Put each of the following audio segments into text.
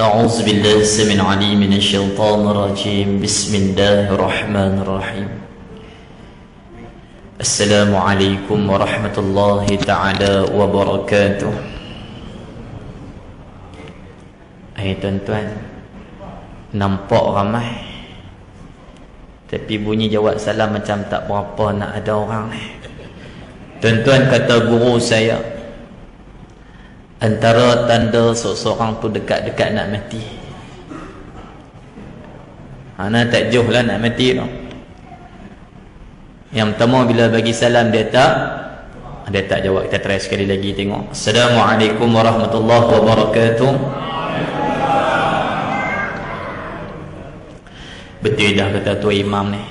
أعوذ بالله السميع العليم من الشيطان الرجيم. بسم الله الرحمن الرحيم. السلام عليكم ورحمة الله تعالى وبركاته. Tuan-tuan, nampak ramai, tapi bunyi jawab salam macam tak berapa nak ada orang ni. Tuan-tuan, kata guru saya, antara tanda seseorang tu dekat-dekat nak mati, ana tak jauh lah nak mati tu. Yang pertama, bila bagi salam dia tak jawab. Kita try sekali lagi tengok. Assalamualaikum warahmatullahi wabarakatuh. Betul dah kata Tuan Imam ni,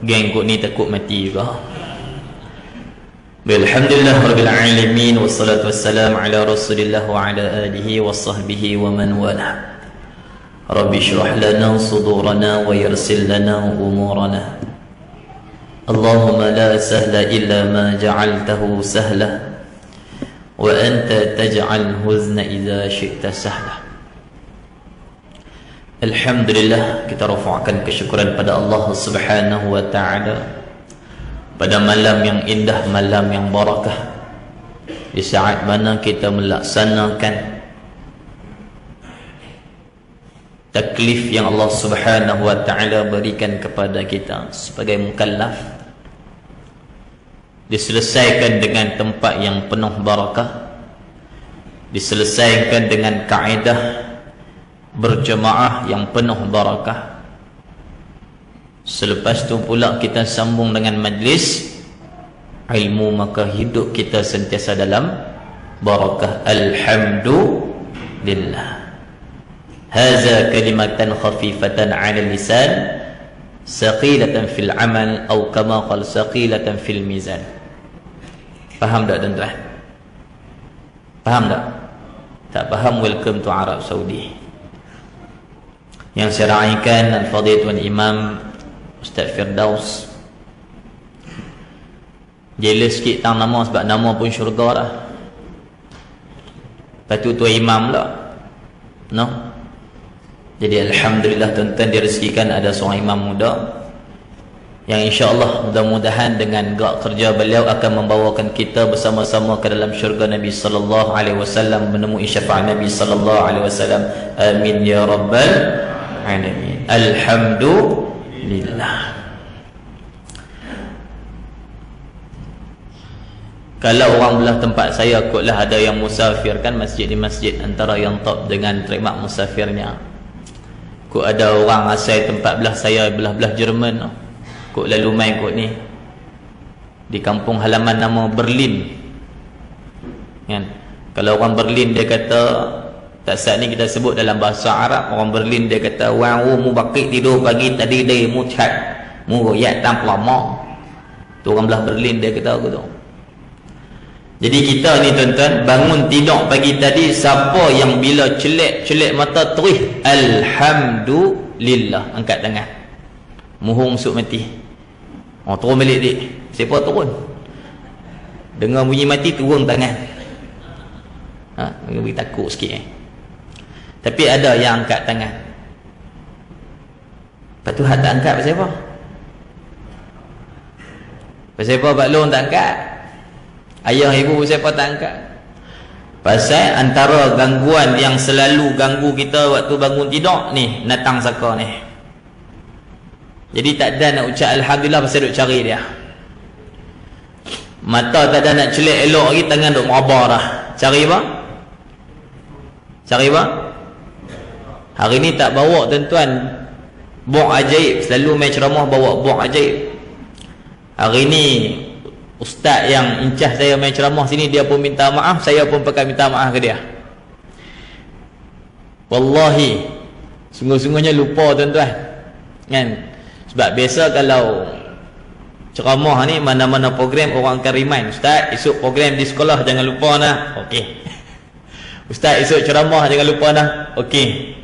geng kot ni takut mati juga. Alhamdulillah Rabbil Alamin, wassalatu wassalamu ala Rasulillah wa ala alihi wa sahbihi wa man wala. Rabbi shrah lana sudurana wa yassir lana umurana. Allahumma la sahla illa ma ja'altahu sahla wa anta taj'al huzna idza syi'ta sahla. Alhamdulillah, kita rafa'kan kesyukuran pada Allah Subhanahu wa ta'ala pada malam yang indah, malam yang barakah, di saat mana kita melaksanakan taklif yang Allah Subhanahu wa ta'ala berikan kepada kita sebagai mukallaf, diselesaikan dengan tempat yang penuh barakah, diselesaikan dengan kaedah berjemaah yang penuh barakah. Selepas tu pula kita sambung dengan majlis ilmu, maka hidup kita sentiasa dalam barakah. Alhamdulillah. Haza kalimatan khafifatan 'ala lisan, saqilatan fil amal, atau kama qala saqilatan fil mizan. Faham tak tuan-tuan? Faham tak? Tak faham, welcome to Arab Saudi. Yang saya raikan Al-Fadhil Tuan Imam Ustaz Firdaus. Jelas sikit tang nama, sebab nama pun syurga lah. Lepas tu Tuan Imam lah, no? Jadi Alhamdulillah tuan-tuan, direzekikan ada seorang imam muda yang insya-Allah mudah-mudahan dengan gerak kerja beliau akan membawakan kita bersama-sama ke dalam syurga Nabi sallallahu alaihi wasallam, menemui syafaat Nabi sallallahu alaihi wasallam. Amin ya rabbal alamin. Alhamdulillah. Kalau orang belah tempat saya, kotlah ada yang musafir kan, masjid di masjid antara yang top dengan terima musafirnya. Kok ada orang asal tempat belah saya, belah-belah Jerman, kok lalu main kok ni di kampung halaman nama Berlin kan. Kalau orang Berlin dia kata, tak saat ni kita sebut dalam bahasa Arab, orang Berlin dia kata, "Wang mu bakit tidur pagi tadi deh mu chat mu royak tam lama." Tu orang belah Berlin dia kata aku tu. Jadi kita ni tuan-tuan, bangun tidur pagi tadi, siapa yang bila celek mata terus alhamdulillah, angkat tangan. Muhung suk mati. Oh, turun balik dik. Siapa turun? Dengar bunyi mati turun tangan. Bagi takut sikit Tapi ada yang angkat tangan. Lepas tu tak angkat pasal apa? Pasal apa Pak Long tak angkat? Ayah ibu pasal apa tak angkat? Pasal antara gangguan yang selalu ganggu kita waktu bangun tidur ni, natang saka ni. Jadi tak ada nak ucap Alhamdulillah pasal duk cari dia. Mata tak ada nak celek elok lagi, tangan duk merabar dah. Cari apa? Cari apa? Hari ni tak bawa tuan-tuan buah ajaib, selalu main ceramah bawa buah ajaib. Hari ni ustaz yang incah saya main ceramah sini, dia pun minta maaf, saya pun pakai minta maaf ke dia. Wallahi sungguh-sungguhnya lupa tuan-tuan kan. Sebab biasa kalau ceramah ni mana-mana program orang akan remind, "Ustaz, esok program di sekolah jangan lupa nah." Okey. "Ustaz, esok ceramah jangan lupa nah." Okey.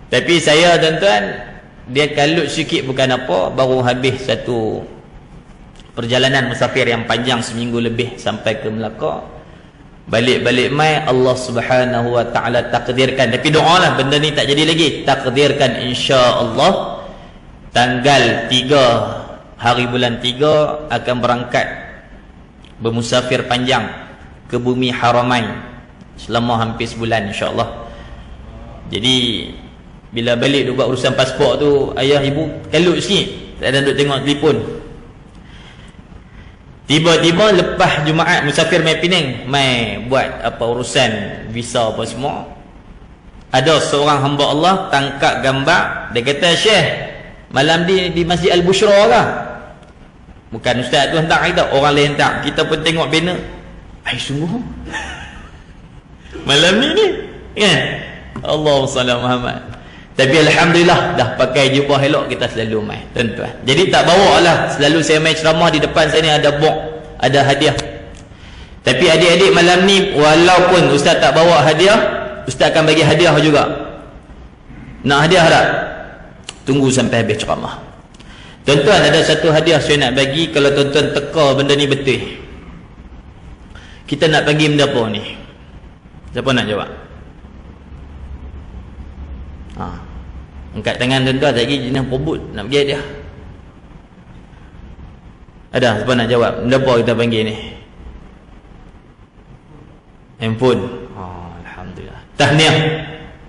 Tapi saya tuan-tuan, dia kalut sikit bukan apa, baru habis satu perjalanan musafir yang panjang seminggu lebih sampai ke Melaka. Balik-balik mai Allah Subhanahu wa taala takdirkan, tapi doalah benda ni tak jadi lagi. Takdirkan insya-Allah tanggal 3 hari bulan 3 akan berangkat bermusafir panjang ke bumi Haramain selama hampir sebulan insya-Allah. Jadi bila balik duk buat urusan pasport tu, ayah ibu kalut sikit, tak ada duk tengok telefon. Tiba-tiba lepas Jumaat musafir mai Penang, mai buat apa urusan visa apa semua. Ada seorang hamba Allah tangkap gambar, dia kata, "Syekh, malam di Masjid Al-Bushra kah?" Bukan ustaz tu hantar kita, orang lain hantar. Kita pun tengok banner. Ai sungguh. Malam ni kan? Allahu sallam Muhammad. Tapi alhamdulillah dah pakai jubah elok, kita selalu mai tuan-tuan. Jadi tak bawa lah, selalu saya mai ceramah di depan saya ni ada box, ada hadiah. Tapi adik-adik malam ni walaupun ustaz tak bawa hadiah, ustaz akan bagi hadiah juga. Nak hadiah tak? Tunggu sampai habis ceramah. Tuan-tuan, ada satu hadiah saya nak bagi. Kalau tuan-tuan teka benda ni betul, kita nak bagi benda apa ni? Siapa nak jawab? Angkat tangan tuan-tuan, lagi jenis pobut nak bagi hadiah. Ada siapa nak jawab? Benda apa kita panggil ni? Handphone. Alhamdulillah. Tahniah.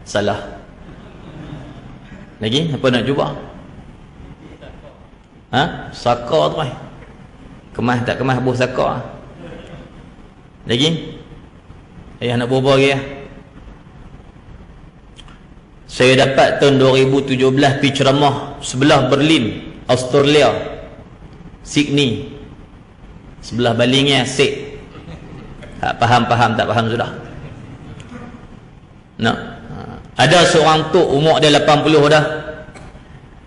Salah. Lagi apa nak cuba? Saka tu mai. Kemas tak kemas buah saka. Lagi? Ayah nak berapa lagi ya? Saya dapat tahun 2017 pergi ceramah sebelah Berlin, Australia, Sydney. Sebelah balingnya Syd. Tak faham tak faham sudah. Nah, ada seorang tok umur dia 80 dah.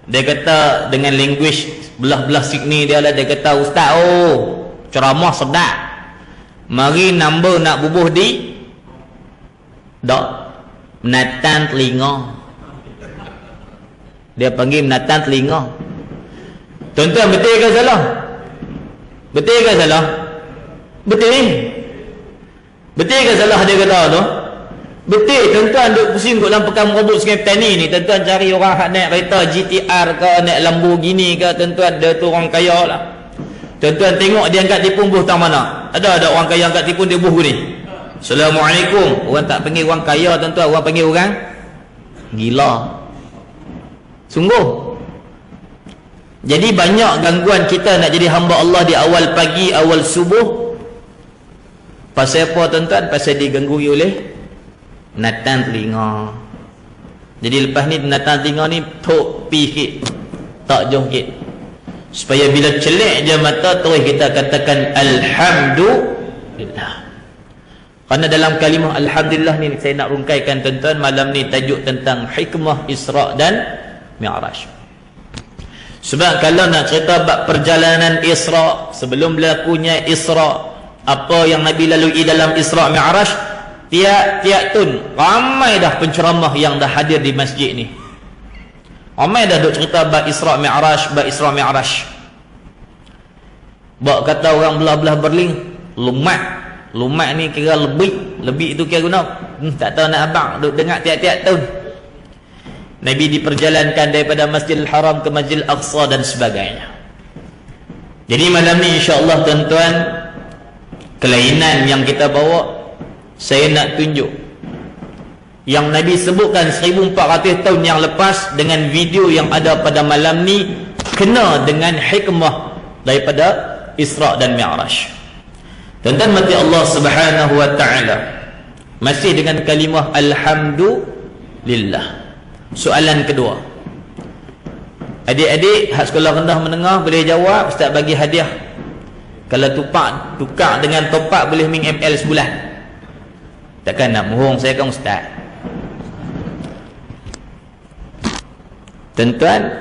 Dia kata dengan language belah-belah Sydney dia lah, dia kata, "Ustaz, ceramah sedap. Mari number nak bubuh di menatan telinga." Dia panggil menatan telinga. Tuan-tuan, betul ke salah? Betul ke salah? Betul. Betul ke salah dia kata tu? Betul. Tuan-tuan duk pusing kat dalam pekan robot Sungai Petani ni, tuan-tuan cari orang hak naik kereta GTR ke, naik Lamborghini ke, tuan-tuan, dia tu orang kaya lah. Tuan-tuan tengok dia angkat telefon buh tang mana? Ada orang kaya angkat telefon dia buh ni. Assalamualaikum. Orang tak panggil orang kaya tuan-tuan, orang panggil orang gila. Sungguh. Jadi banyak gangguan kita nak jadi hamba Allah di awal pagi, awal subuh. Pasal apa tuan-tuan? Pasal diganggu oleh natan telinga. Jadi lepas ni natan telinga ni tok pi sikit, tak jauh sikit, supaya bila celik je mata terus kita katakan alhamdulillah. Kerana dalam kalimah alhamdulillah ni saya nak rungkaikan tuan-tuan malam ni tajuk tentang hikmah Isra' dan Mi'raj. Sebab kalau nak cerita bab perjalanan Isra', sebelum berlakunya Isra', apa yang Nabi lalui dalam Isra' Mi'raj, tiap-tiap tun ramai dah penceramah yang dah hadir di masjid ni. Ramai dah duk cerita bab Isra' Mi'raj, bab Isra' Mi'raj. Bak kata orang belah-belah Berlin, lumat ni kira lebih itu kira guna. Tak tahu nak abang duk dengar tiap-tiap tahun. Nabi diperjalankan daripada Masjidil Haram ke Masjidil Aqsa dan sebagainya. Jadi malam ni insya-Allah tuan-tuan, kelainan yang kita bawa, saya nak tunjuk yang Nabi sebutkan 1400 tahun yang lepas dengan video yang ada pada malam ni kena dengan hikmah daripada Isra' dan Mi'raj. Tuan-tuan mati Allah Subhanahu wa taala masih dengan kalimah alhamdulillah. Soalan kedua, adik-adik hak sekolah rendah menengah boleh jawab, ustaz bagi hadiah. Kalau tukar dengan topak boleh ming ML sebulan. Takkan nak mohong saya kan ustaz. Tuan-tuan,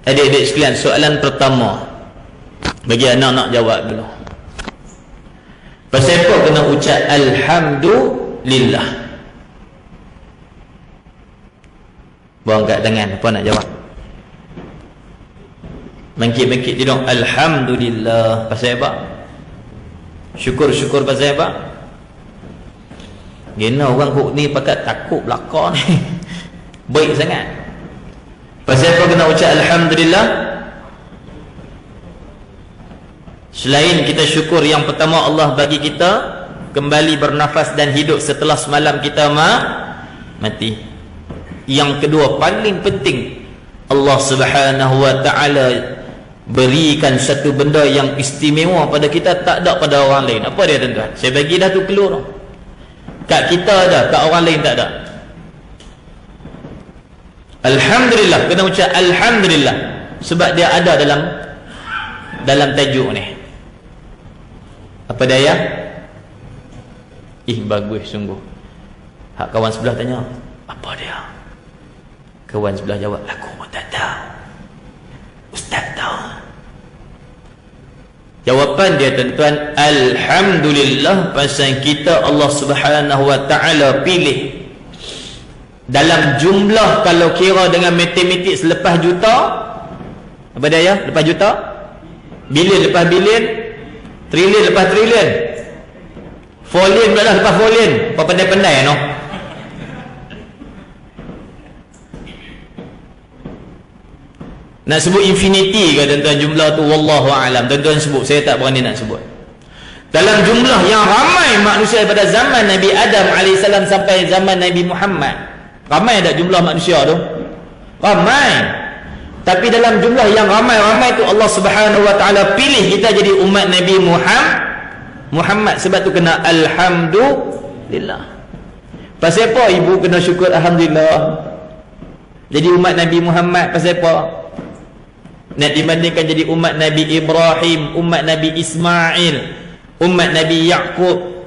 adik-adik sekalian, soalan pertama bagi anak-anak jawab dulu. Pasal apa kena ucap alhamdulillah? Buang kat tangan, apa nak jawab? Bangkit-bangkit tidur. Alhamdulillah. Pasal apa? Syukur pasal apa? Gena orang kok ni pakat takut belakang ni. Baik sangat. Pasal apa kena ucap alhamdulillah? Selain kita syukur, yang pertama Allah bagi kita kembali bernafas dan hidup setelah semalam kita mati. Yang kedua paling penting, Allah Subhanahu wa taala berikan satu benda yang istimewa pada kita, tak ada pada orang lain. Apa dia tuan-tuan? Saya bagi dah tu keluar. Kat kita ada, kat orang lain tak ada. Alhamdulillah, kena ucap alhamdulillah sebab dia ada dalam tajuk ni. Apa daya? Bagus sungguh. Hak kawan sebelah tanya, apa dia? Kawan sebelah jawab, aku pun tak tahu. Ustaz tahu. Jawapan dia tuan-tuan, alhamdulillah, pasal kita Allah Subhanahu wa taala pilih dalam jumlah, kalau kira dengan matematik, selepas juta, apa dia? Lepas juta, bilion lepas bilion, trilion lepas trilion, folion pula dah lepas folion. Apa pandai-pandai no? Nak sebut infinity ke tuan-tuan jumlah tu, wallahu alam. Tuan-tuan sebut, saya tak berani nak sebut. Dalam jumlah yang ramai manusia pada zaman Nabi Adam AS sampai zaman Nabi Muhammad, ramai tak jumlah manusia tu? Ramai. Tapi dalam jumlah yang ramai-ramai tu, Allah Subhanahu wa taala pilih kita jadi umat Nabi Muhammad. Sebab tu kena alhamdulillah. Pasal apa ibu kena syukur alhamdulillah jadi umat Nabi Muhammad? Pasal apa? Nak dibandingkan jadi umat Nabi Ibrahim, umat Nabi Ismail, umat Nabi Yaqub.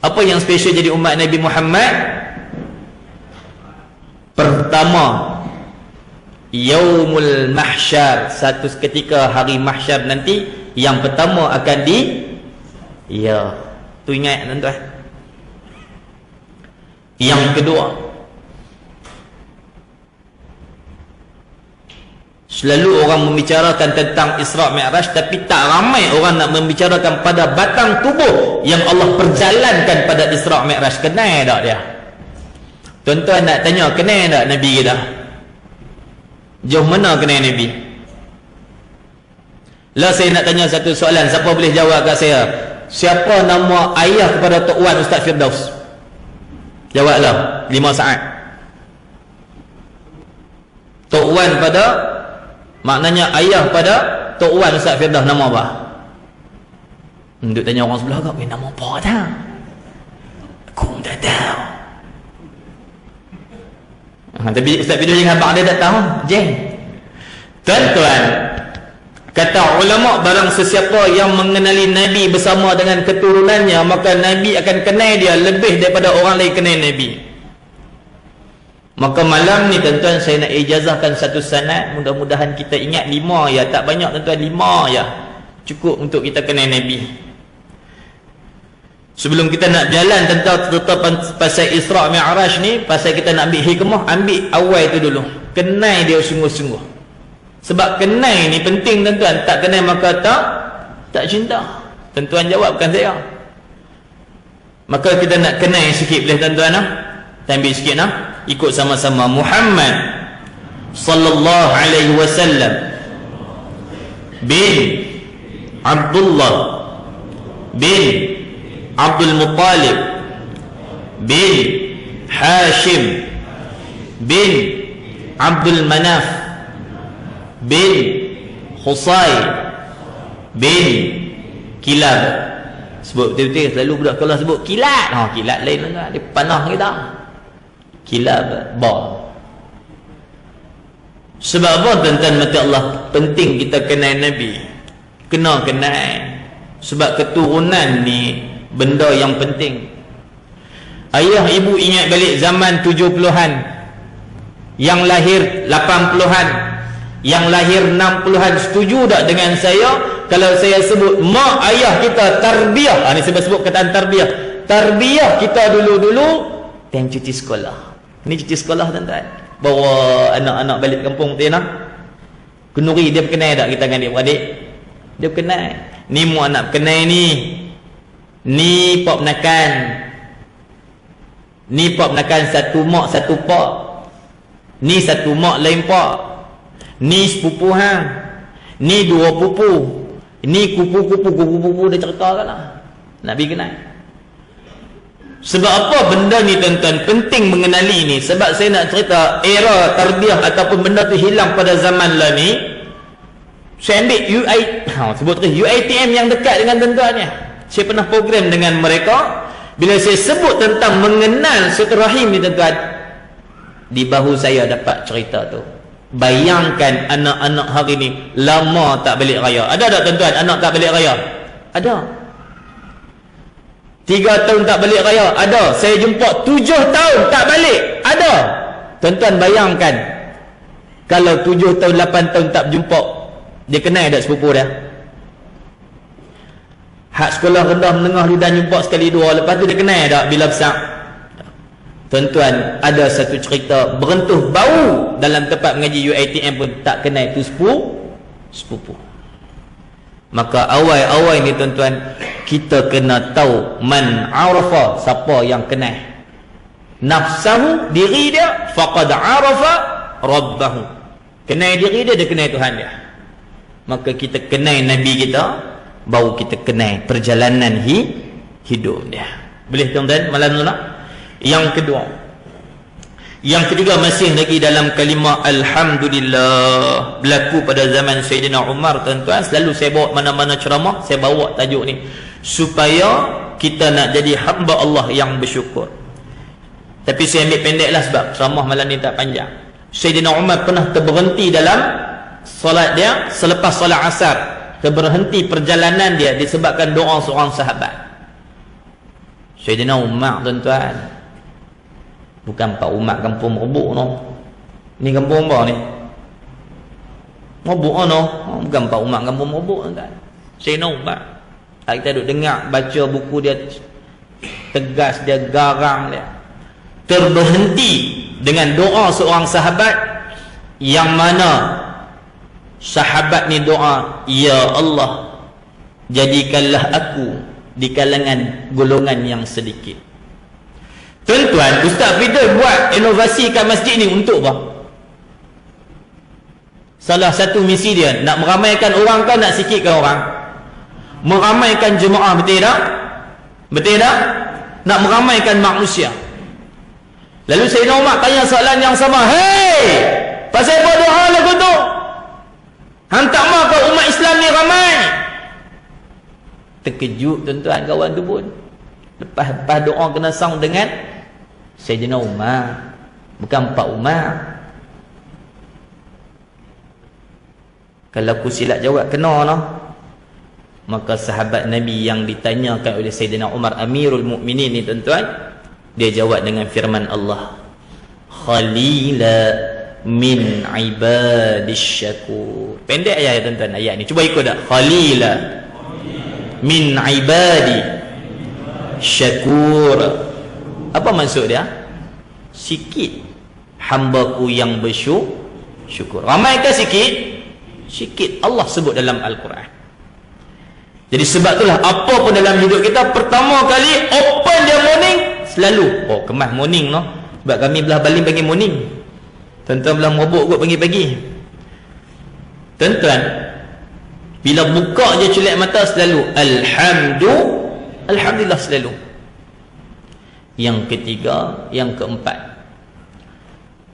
Apa yang special jadi umat Nabi Muhammad? Pertama, Yaumul Mahsyar, satu ketika hari mahsyar nanti, yang pertama akan tu ingat tuan-tuan. Yang kedua, selalu orang membicarakan tentang Isra' Mi'raj, tapi tak ramai orang nak membicarakan pada batang tubuh yang Allah perjalankan pada Isra' Mi'raj. Kenal tak dia? Tuan-tuan nak tanya, kenal tak Nabi kita? Jauh mana kenal Nabi? Lah saya nak tanya satu soalan, siapa boleh jawab kat saya? Siapa nama ayah kepada Tok Wan Ustaz Firdaus? Jawablah, 5 saat. Tok Wan pada, maknanya ayah pada Tok Wan Ustaz Firdaus, nama apa? Duk tanya orang sebelah kau, nama apa tak? Aku tak tahu. Tapi Ustaz Firdaus jangan abang dia tak tahu. Jeng. Tuan-tuan, kata ulama, barang sesiapa yang mengenali Nabi bersama dengan keturunannya, maka Nabi akan kenal dia lebih daripada orang lain kenal Nabi. Maka malam ni tuan-tuan, saya nak ijazahkan satu sanad. Mudah-mudahan kita ingat 5 ya. Tak banyak tuan-tuan, 5 ya. Cukup untuk kita kenal Nabi. Sebelum kita nak jalan tentang pasal Isra' Mi'raj ni, pasal kita nak ambil hikmah, ambil awal tu dulu. Kenal dia sungguh-sungguh. Sebab kenal ni penting tuan-tuan. Tak kenal maka tak cinta. Tuan-tuan jawab, bukan saya. Maka kita nak kenal sikit boleh tuan-tuan lah. Kita ambil sikit lah. Ikut sama-sama. Muhammad sallallahu alaihi wasallam bin Abdullah bin Abdul Muttalib bin Hashim bin Abdul Manaf bin Husay bin Kilab. Sebut betul-betul. Selalu budak kalau sebut kilat, kilat lain lah, dia panah kita. Kilab ba. Sebab apa tuan-tuan mati Allah? Penting kita kenal Nabi. Kenal. Sebab keturunan ni benda yang penting. Ayah ibu ingat balik zaman 70-an, yang lahir 80-an, yang lahir 60-an, setuju tak dengan saya kalau saya sebut mak ayah kita tarbiyah? Ni saya sebut kataan tarbiyah. Tarbiyah kita dulu-dulu dan cuti sekolah. Ini cuti sekolah tuan-tuan. Bawa anak-anak balik kampung tu nak. Kenuri dia berkenal tak kita dengan adik-beradik? Dia berkenal. Ni mu anak berkenal ni. Ni pop nakan. Ni pak menakan satu mak satu pak. Ni satu mak lain pak. Ni sepupu hang. Ni dua pupu. Ni kupu-kupu dia ceritakan lah. Nabi kenal. Sebab apa benda ni tuan-tuan penting mengenali ni? Sebab saya nak cerita era tarbiyah ataupun benda tu hilang pada zaman lah ni. Saya ambil sebut UiTM yang dekat dengan tuan-tuan ni. Saya pernah program dengan mereka. Bila saya sebut tentang mengenal silaturahim ni tuan-tuan, di bahu saya dapat cerita tu. Bayangkan anak-anak hari ni lama tak balik raya. Ada tak tuan-tuan anak tak balik raya? Ada. 3 tahun tak balik raya? Ada. Saya jumpa 7 tahun tak balik? Ada. Tuan-tuan bayangkan, kalau 7 tahun 8 tahun tak jumpa, dia kenal tak sepupu dia? Hak sekolah rendah menengah dia dah jumpa sekali dua, lepas tu dia kenal tak bila besar? Tuan-tuan, ada satu cerita berentuh bau dalam tempat mengaji UiTM pun tak kenal tu sepupu. Maka awal-awal ni tuan-tuan, kita kena tahu man arafa, siapa yang kenal nafsahu, diri dia, faqad arafa rabbahu. Kenal diri dia, dia kenal Tuhan dia. Maka kita kenal Nabi kita, baru kita kenal perjalanan hidup dia. Boleh tuan-tuan malam ni nak? Yang kedua, yang ketiga masih lagi dalam kalimah Alhamdulillah, berlaku pada zaman Sayyidina Umar tuan-tuan. Selalu saya bawa mana-mana ceramah, saya bawa tajuk ni supaya kita nak jadi hamba Allah yang bersyukur. Tapi saya ambil pendek lah sebab ceramah malam ni tak panjang. Sayyidina Umar pernah terberhenti dalam solat dia selepas solat asar. Terberhenti perjalanan dia disebabkan doa seorang sahabat. Sayyidina Umar tuan-tuan, bukan Pak Umar kampung Merbuk no. Ni kampung apa ni? Merbuk no. Bukan Pak Umar kampung Merbuk tuan-tuan. Sayyidina Umar. Kita duduk dengar baca buku dia, tegas dia, garang dia. Terberhenti dengan doa seorang sahabat yang mana sahabat ni doa, ya Allah, jadikanlah aku di kalangan golongan yang sedikit. Tuan-tuan, Ustaz Fidel buat inovasi kat masjid ni untuk apa? Salah satu misi dia nak meramaikan orang ke nak sikitkan orang? Meramaikan jemaah, betul tak? Betul tak? Nak meramaikan manusia. Lalu Sayyidina Umar tanya soalan yang sama. Hei, pasal apa doa lagu tu? Hang tak mahu ke umat Islam ni ramai? Terkejut tuan-tuan kawan tu pun. Lepas doa kena song dengan Sayyidina Umar, bukan Pak Umar. Kalau aku silap jawab kena no. Maka sahabat Nabi yang ditanyakan oleh Sayyidina Umar, Amirul Mukminin ni tuan-tuan, dia jawab dengan firman Allah, Khalila min ibadis syakur. Pendek ayat tuan-tuan ayat ni. Cuba ikut tak? Khalila min ibadi syakur. Apa maksud dia? Sikit hambaku yang bersyukur. Ramai ke sikit? Sikit. Allah sebut dalam Al-Quran. Jadi sebab itulah apa pun dalam hidup kita, pertama kali open dia morning, selalu kemas morning no. Sebab kami belah Baling panggil morning, tuan-tuan belah Merbuk kot panggil pagi. Tuan-tuan, bila buka je culik mata selalu Alhamdulillah selalu. Yang ketiga, yang keempat,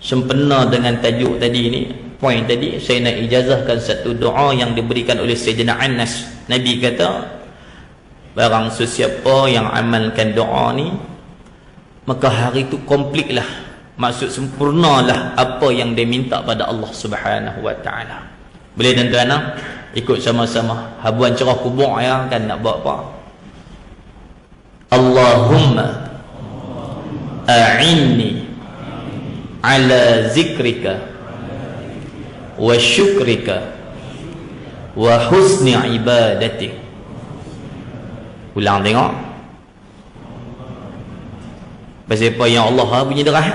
sempena dengan tajuk tadi ni, poin tadi, saya nak ijazahkan satu doa yang diberikan oleh Sayyidina Anas. Nabi kata, barang sesiapa yang amalkan doa ni, maka hari tu komplit lah, maksud sempurnalah apa yang dia minta pada Allah Subhanahu wa ta'ala. Boleh tuan-tuan ikut sama-sama habuan cerah kubur ya, kan nak buat apa? Allahumma a'inni ala zikrika wa syukrika wa husni ibadatik. Ulang tengok. Pasal apa yang Allah punya derah.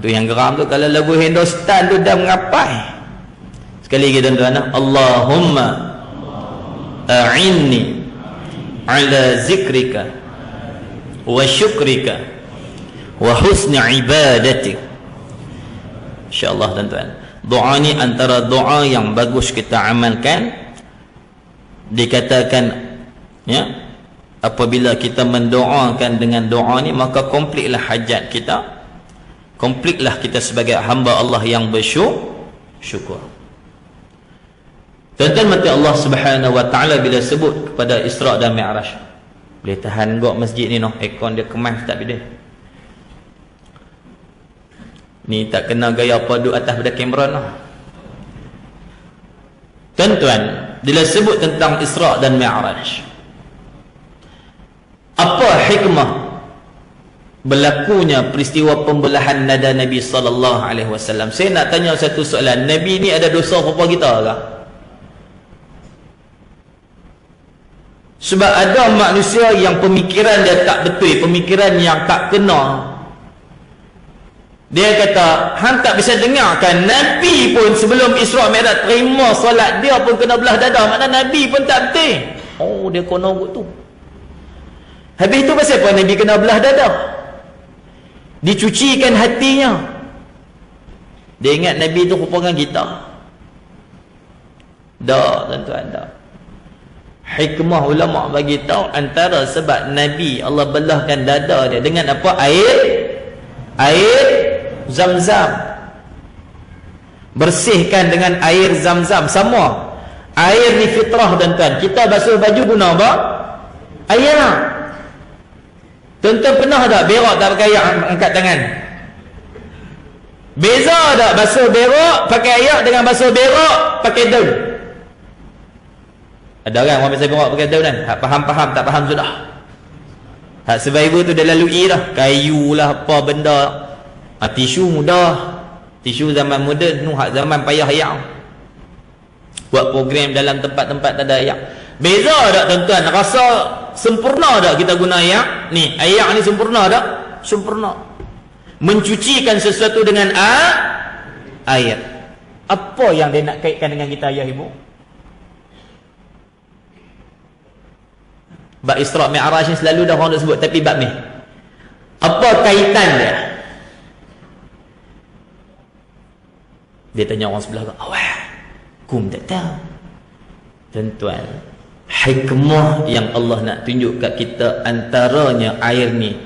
Tu yang geram tu, kalau lagu Hindustan tu dah mengapai. Sekali lagi tuan-tuan, Allahumma a'inni ala zikrika wa syukrika wa husni ibadatik. InsyaAllah tuan-tuan, doa ni antara doa yang bagus kita amalkan. Dikatakan ya, apabila kita mendoakan dengan doa ni, maka komplitlah hajat kita, komplitlah kita sebagai hamba Allah yang bersyukur. Tuan-tuan mati Allah Subhanahu wa taala bila sebut kepada Isra' dan Mi'raj, boleh tahan gok masjid ni noh, aircon dia kemas tak bila. Ni tak kena gaya apa duduk atas pada kamera noh. Tuan-tuan, bila sebut tentang Isra' dan Mi'raj, apa hikmah berlakunya peristiwa pembelahan nada Nabi sallallahu alaihi wasallam? Saya nak tanya satu soalan, Nabi ni ada dosa apa kita ke? Sebab ada manusia yang pemikiran dia tak betul, pemikiran yang tak kena. Dia kata, hang tak bisa dengarkan, Nabi pun sebelum Isra' Mi'raj terima solat dia pun kena belah dada, maknanya Nabi pun tak betul. Oh, dia kono kot tu. Habis tu pasal apa Nabi kena belah dada? Dicucikan hatinya. Dia ingat Nabi tu rupakan kita. Dah tuan-tuan, dah. Hikmah ulama bagi tahu antara sebab Nabi Allah belahkan dada dia dengan apa? Air Zam-Zam. Bersihkan dengan air Zam-Zam. Sama. Air ni fitrah tuan-tuan. Kita basuh baju guna apa? Air. Tuan-tuan pernah tak berak tak pakai air, angkat tangan? Beza tak basuh berak pakai air dengan basuh berak pakai daun? Ada orang basuh berak pakai daun kan? Hak faham-faham, tak faham sudah. Hak survivor tu dah lalui dah. Kayu lah apa benda. Tisu mudah. Tisu zaman moden, hak zaman payah air. Buat program dalam tempat-tempat tak ada air. Beza tak tuan-tuan? Rasa sempurna tak kita guna air? Ni, air ni sempurna tak? Sempurna. Mencucikan sesuatu dengan air. Apa yang dia nak kaitkan dengan kita, ayah ibu? Bab Isra' Mi'raj ni selalu dah orang nak sebut, tapi bab ni apa kaitan dia? Dia tanya orang sebelah, awak kum tak tahu. Tuan-tuan, hikmah yang Allah nak tunjuk kat kita antaranya air ni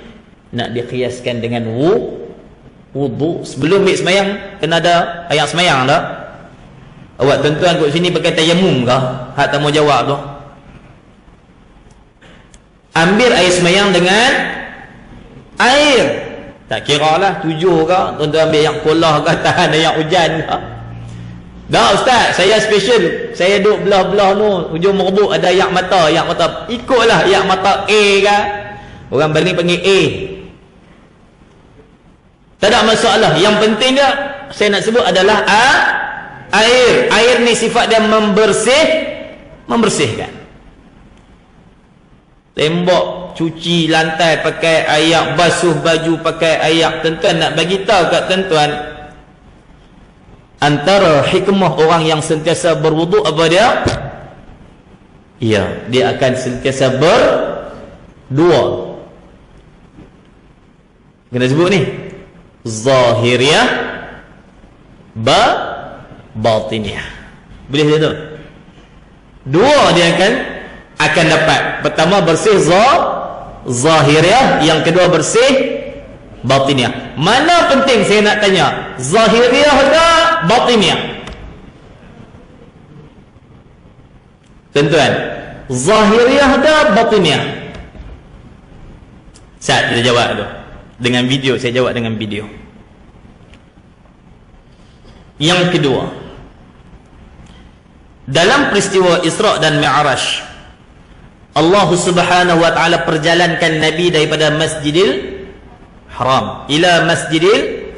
nak dikiaskan dengan wudu. Sebelum ambil semayang kena ada ayat semayang tak? Awak tuan-tuan kat sini pakai tayamum ke? Hak tak mau jawab tu. Ambil air semayang dengan air. Tak kira lah 7 ke, tuan-tuan ambil yang kolah ke, tahan yang hujan ke. Dah ustaz, saya special. Saya duduk belah-belah tu, hujung merebuk ada ayak mata. Ikutlah ayak mata A kan. Orang Bali panggil A. Tak ada masalah. Yang penting dia saya nak sebut adalah air. Air ni sifat dia membersihkan. Tembok, cuci lantai pakai ayak, basuh baju pakai ayak. Tuan-tuan nak bagi tahu kat tuan-tuan, antara hikmah orang yang sentiasa berwuduk apa dia? Ya, dia akan sentiasa berdua. Kena sebut ni, zahiriyah, batiniyah. Boleh dia tu? Dua dia akan dapat. Pertama bersih zahiriyah, yang kedua bersih batiniyah. Mana penting saya nak tanya, zahiriyah ke batiniyah? Tuan-tuan, zahiriyah ke batiniyah? Saat kita jawab tu dengan video, saya jawab dengan video. Yang kedua, dalam peristiwa Isra' dan Mi'raj, Allah Subhanahu wa taala perjalankan Nabi daripada Masjidil Haram ila Masjidil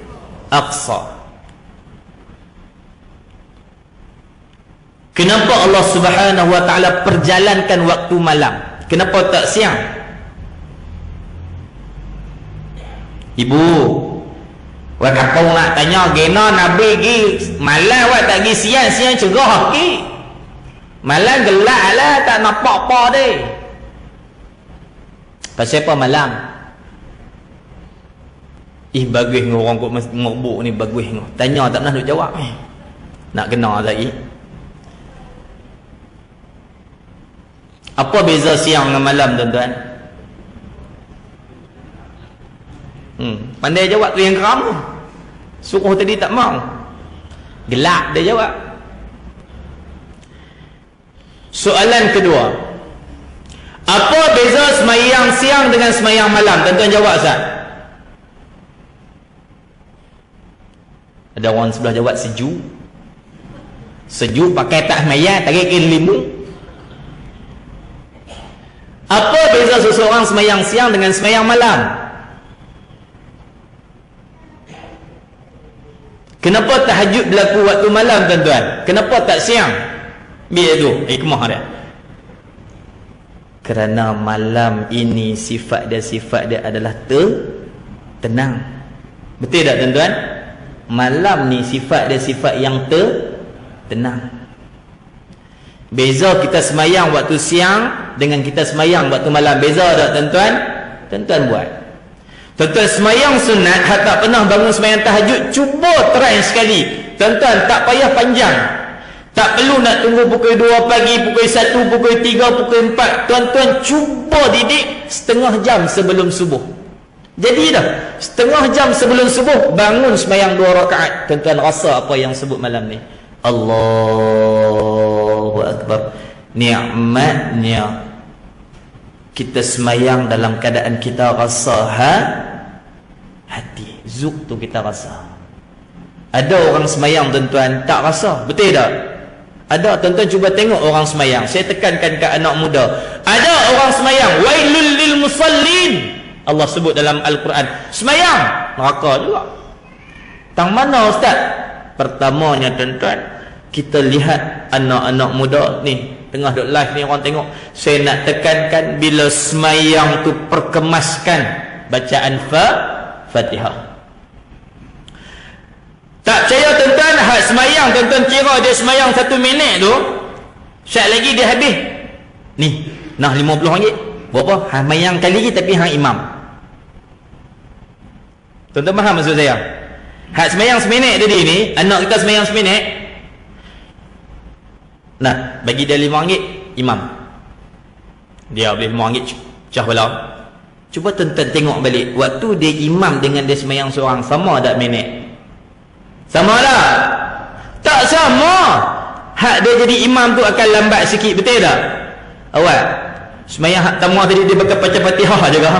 Aqsa. Kenapa Allah Subhanahu wa taala perjalankan waktu malam? Kenapa tak siang? Ibu, wak kampung nak tanya gena Nabi gi malam, wak tak gi siang cerah ki. Malam gelap lah, tak nampak apa dia. Pasal apa malam? Bagus orang kot ngorbuk ni, bagus ni. Tanya tak pernah nak jawab. Nak kena lagi. Apa beza siang dengan malam, tuan-tuan? Pandai jawab tu yang keram tu. Suruh tadi tak mau. Gelak dia jawab. Soalan kedua. Apa beza semayang siang dengan semayang malam? Tuan-tuan jawab Ustaz. Ada orang sebelah jawab sejuk. Sejuk pakai tak semayang, tarik kain limu. Apa beza seseorang semayang siang dengan semayang malam? Kenapa tahajud berlaku waktu malam, tuan-tuan? Kenapa tak siang? Biar tu hikmah dia. Kerana malam ini sifat dia adalah tenang. Betul tak, tuan-tuan? Malam ni sifat dia sifat yang tenang. Beza kita semayang waktu siang dengan kita semayang waktu malam. Beza tak, tuan-tuan? Tuan-tuan buat. Tuan-tuan semayang sunat, hak tak pernah bangun semayang tahajud, cuba try sekali. Tuan-tuan tak payah panjang. Tak perlu nak tunggu pukul 2 pagi, pukul 1, pukul 3, pukul 4. Tuan-tuan cuba didik setengah jam sebelum subuh. Jadi dah, setengah jam sebelum subuh bangun semayang 2 rakaat. Tuan-tuan rasa apa yang sebut malam ni? Allahu Akbar. Ni'matnya kita semayang dalam keadaan kita rasa hati. Zuk tu kita rasa. Ada orang semayang, tuan-tuan, tak rasa. Betul tak? Ada, tuan-tuan cuba tengok orang semayang. Saya tekankan ke anak muda. Ada orang semayang, wailul lil musallin. Allah sebut dalam Al-Quran. Semayang, neraka juga. Tang mana, Ustaz? Pertamanya, tuan-tuan, kita lihat anak-anak muda ni, tengah duk live ni orang tengok. Saya nak tekankan, bila semayang tu perkemaskan bacaan Fatihah. Tak percaya, tuan-tuan, hak semayang, tuan-tuan kira dia semayang 1 minit tu, syat lagi dia habis. Ni, nah RM50. Berapa? Hang semayang kali lagi tapi hang imam. Tuan-tuan faham maksud saya? Hak semayang seminit tadi ni, anak kita semayang seminit. Nah, bagi dia RM5, imam. Dia boleh RM5 cah bala. Cuba tuan-tuan tengok balik, waktu dia imam dengan dia semayang seorang, sama tak minit? Sama tak? Tak sama. Hak dia jadi imam tu akan lambat sikit, betul tak? Awak semayang hak tamuah tadi dia baca Fatihah juga.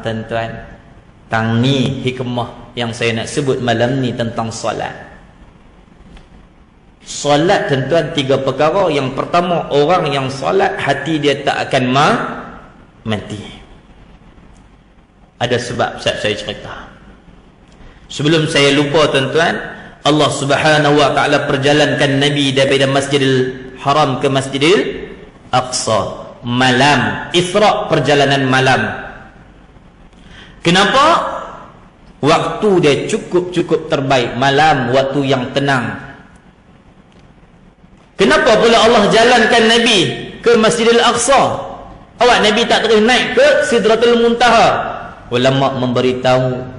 Tuan-tuan, tang ni hikmah yang saya nak sebut malam ni tentang solat. Solat, tuan-tuan, 3 perkara. Yang pertama, orang yang solat hati dia tak akan mati. Ada sebab saya cerita. Sebelum saya lupa, tuan-tuan, Allah Subhanahu wa ta'ala perjalankan Nabi daripada Masjidil Haram ke Masjidil Aqsa malam. Isra', perjalanan malam. Kenapa? Waktu dia cukup terbaik. Malam, waktu yang tenang. Kenapa pula Allah jalankan Nabi ke Masjidil Aqsa? Awak Nabi tak terus naik ke Sidratul Muntaha? Ulama memberitahu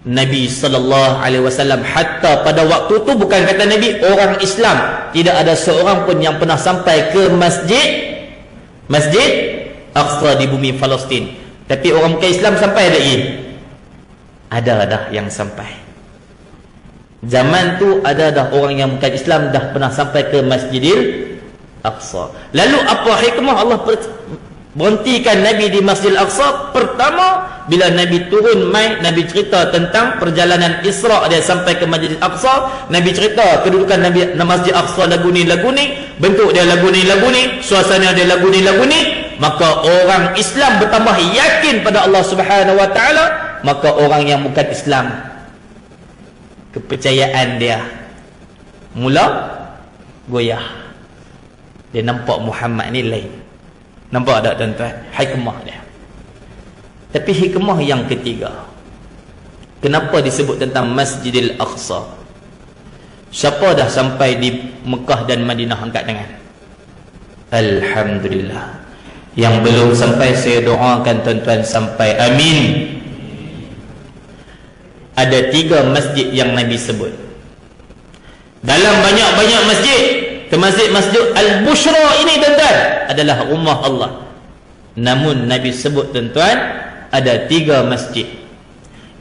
Nabi SAW hatta pada waktu tu, bukan kata Nabi, orang Islam tidak ada seorang pun yang pernah sampai ke Masjid Aqsa di bumi Palestin. Tapi orang bukan Islam sampai lagi? Ada dah yang sampai. Zaman tu ada dah orang yang bukan Islam dah pernah sampai ke Masjidil Aqsa. Lalu apa hikmah Allah berhentikan Nabi di Masjidil Aqsa? Pertama, bila Nabi turun mai, Nabi cerita tentang perjalanan Isra' dia sampai ke Masjidil Aqsa. Nabi cerita kedudukan Nabi Masjid Aqsa lagu ni, bentuk dia lagu ni, suasana dia lagu ni. Maka orang Islam bertambah yakin pada Allah Subhanahu wa ta'ala. Maka orang yang bukan Islam, kepercayaan dia mula goyah. Dia nampak Muhammad ni lain. Nampak tak, tuan-tuan? Hikmah dia. Tapi hikmah yang ketiga, kenapa disebut tentang Masjidil Aqsa? Siapa dah sampai di Mekah dan Madinah, angkat tangan. Alhamdulillah. Yang belum sampai saya doakan tuan-tuan sampai. Amin. Ada 3 masjid yang Nabi sebut. Dalam banyak-banyak masjid, termasuk Masjid Al-Bushra ini tuan-tuan, adalah rumah Allah. Namun Nabi sebut tuan-tuan, ada 3 masjid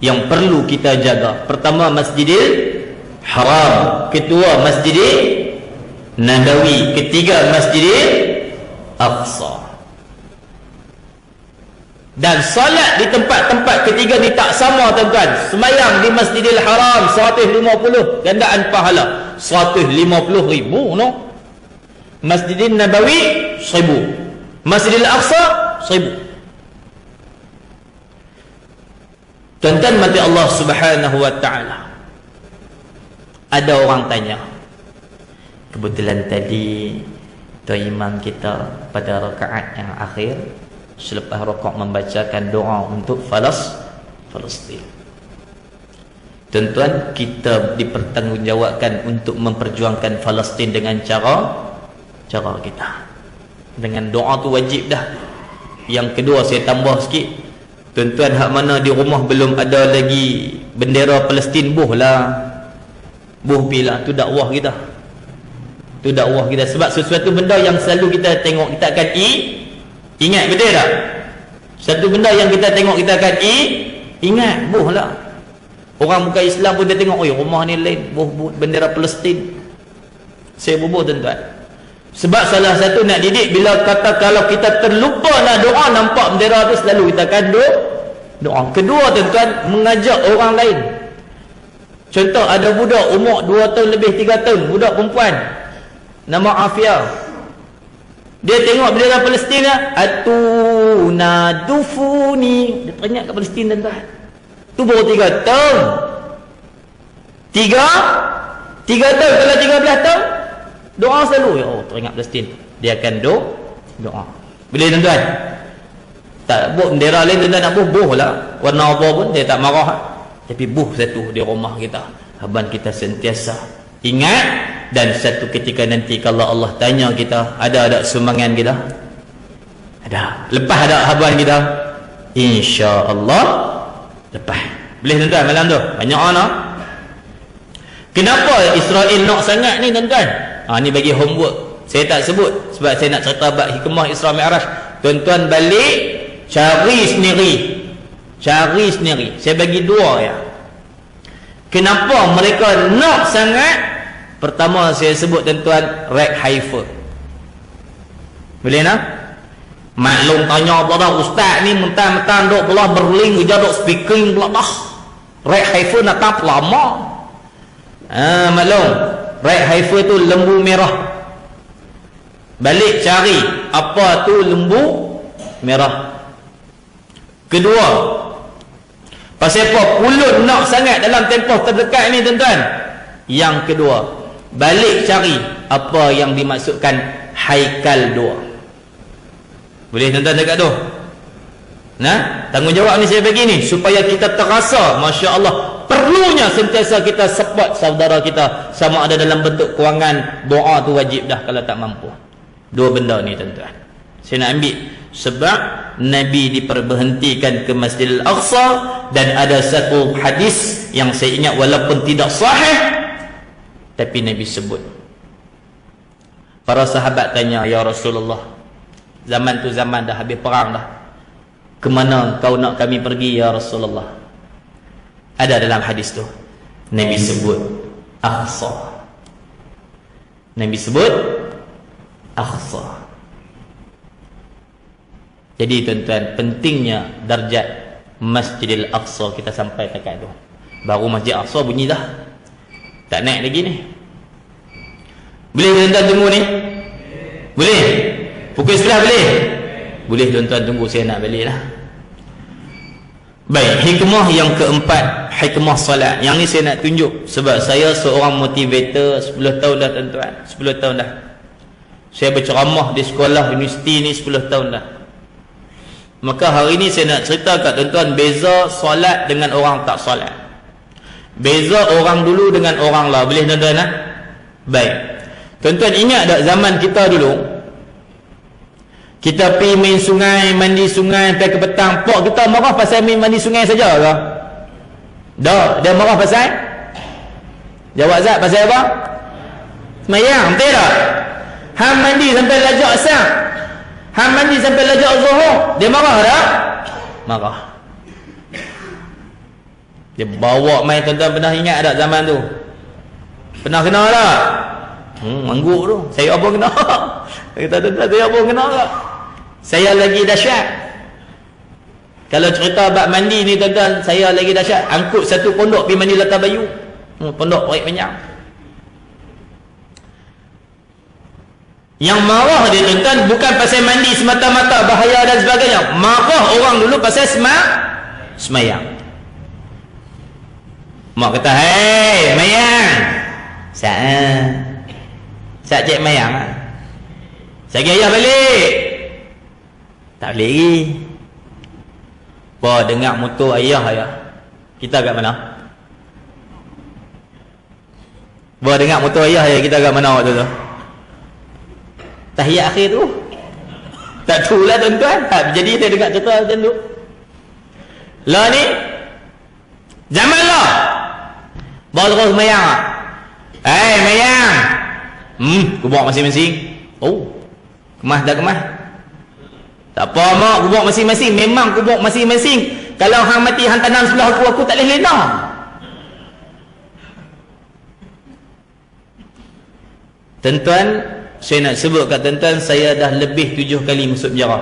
yang perlu kita jaga. Pertama Masjidil Haram, kedua Masjidil Nabawi, ketiga Masjidil Aqsa. Dan solat di tempat-tempat ketiga ni tak sama tuan-tuan. Sembahyang di Masjidil Haram 150 gandaan pahala 150,000 no. Masjidil Nabawi 1000. Masjidil Aqsa 1000. Tuan-tuan mati Allah Subhanahu wa taala. Ada orang tanya. Kebetulan tadi tuan imam kita pada rakaat yang akhir selepas rakaat membacakan doa untuk Palestin. Tuan-tuan, kita dipertanggungjawabkan untuk memperjuangkan Palestin dengan cara kita. Dengan doa tu wajib dah. Yang kedua saya tambah sikit. Tuan-tuan, hak mana di rumah belum ada lagi bendera Palestin, buh bila tu dakwah kita. Tu dakwah kita. Sebab sesuatu benda yang selalu kita tengok, kita akan ingat, betul tak? Satu benda yang kita tengok, kita akan ingat, buh lah. Orang bukan Islam pun dia tengok, oi rumah ni lain, buh bendera Palestin. Saya bubuh tuan-tuan. Sebab salah satu nak didik, bila kata kalau kita terlupa nak doa, nampak bendera tu, selalu kita akan doa. Kedua tuan-tuan, mengajak orang lain. Contoh, ada budak umur 2 tahun lebih, 3 tahun, budak perempuan, nama Afia. Dia tengok bendera Palestin lah, atuna dufuni. Dia teringat kat Palestin tuan-tuan. Tu baru 3 tahun. 3 tahun. Kalau 13 tahun, doa selalu. Ya Allah, teringat Palestin. Dia akan doa. Boleh tuan-tuan? Tak buat bendera lain tuan-tuan nak buh lah. Warna apa pun dia tak marah. Tapi buh satu di rumah kita. Haban kita sentiasa ingat. Dan satu ketika nanti kalau Allah tanya kita, ada sumbangan kita? Ada. Lepas ada haban kita? InsyaAllah lepas. Boleh tuan-tuan malam tu? Banyak orang. Kenapa Israel nak sangat ni tuan-tuan? Ni bagi homework. Saya tak sebut sebab saya nak cerita bab hikmah Isra Mi'raj. Tuan-tuan balik cari sendiri. Saya bagi 2 ya. Kenapa mereka nak sangat? Pertama saya sebut tuan-tuan, Reich Haifa. Boleh nak? Maklum tanya pula ustaz ni mentang-mentang duk pula Berlin ujar duk speaking pula dah. Reich Haifa nak tak lama. Maklum Reich Haifa tu lembu merah. Balik cari apa tu lembu merah. Kedua, pasal apa pulut nak sangat dalam tempoh terdekat ni tuan-tuan? Yang kedua, balik cari apa yang dimaksudkan Haikal 2. Boleh tuan-tuan dekat tu? Nah, tanggungjawab ni saya bagi ni supaya kita terasa, Masya Allah, perlunya sentiasa kita support saudara kita, sama ada dalam bentuk kewangan, doa tu wajib dah kalau tak mampu. 2 benda ni tuan-tuan saya nak ambil. Sebab Nabi diperberhentikan ke Masjidil Aqsa. Dan ada satu hadis yang saya ingat walaupun tidak sahih, tapi Nabi sebut. Para sahabat tanya, ya Rasulullah, zaman tu zaman dah habis perang dah, kemana kau nak kami pergi ya Rasulullah? Ada dalam hadis tu Nabi sebut Aqsa. Nabi sebut Aqsa. Jadi tuan-tuan, pentingnya darjat Masjidil Aqsa kita sampai dekat tu. Baru Masjid Aqsa bunyi dah, tak naik lagi ni. Boleh tuan-tuan tunggu ni? Boleh? Pukul 11 boleh? Boleh tuan-tuan tunggu, saya nak balik lah. Baik, hikmah yang keempat, hikmah salat. Yang ni saya nak tunjuk sebab saya seorang motivator 10 tahun dah tuan-tuan. 10 tahun dah saya berceramah di sekolah universiti ni, 10 tahun dah. Maka hari ni saya nak cerita kat tuan-tuan beza solat dengan orang tak solat. Beza orang dulu dengan orang lah. Boleh tuan-tuan lah? Baik. Tuan-tuan ingat tak zaman kita dulu, Kita pergi main sungai, mandi sungai sampai ke petang, pok kita marah pasal main mandi sungai saja ke? Dah, dia marah pasal? Jawab Zat, pasal apa? Semayang, betul tak? Hang mandi sampai lajak asar, hang mandi sampai lajak zuhur, dia marah tak? Marah. Dia bawa main, tuan-tuan pernah ingat tak zaman tu? Pernah kena tak? Mangguk tu. Saya apa kena? Kata tuan-tuan, saya apa kena tak? Saya lagi dahsyat. Kalau cerita bab mandi ni tuan-tuan, saya lagi dahsyat. Angkut satu pondok pergi mandi Latar Bayu. Pondok Perik Penyang. Yang marah dia tuan-tuan bukan pasal mandi semata-mata bahaya dan sebagainya. Marah orang dulu pasal semayang. Mak kata, "Hei, mayang." Sat cik mayang ah. Sagi ayah balik. Tak boleh lagi. Apa dengar motor ayah. Kita kat mana? Apa dengar motor ayah kita kat mana waktu tu? Tahiyat akhir tu. Tak tahu lah tuan-tuan. Jadi saya dengar cerita macam tu. Lah ni zaman lah. Bawa terus mayang. Mayang. Kubur masing-masing. Oh, kemas dah kemas. Tak apa mak, kubur masing-masing. Memang kubur masing-masing. Kalau hang mati hang tanam sebelah aku tak boleh lena. Tuan-tuan, saya nak sebut kat tuan-tuan, saya dah lebih 7 kali masuk penjara.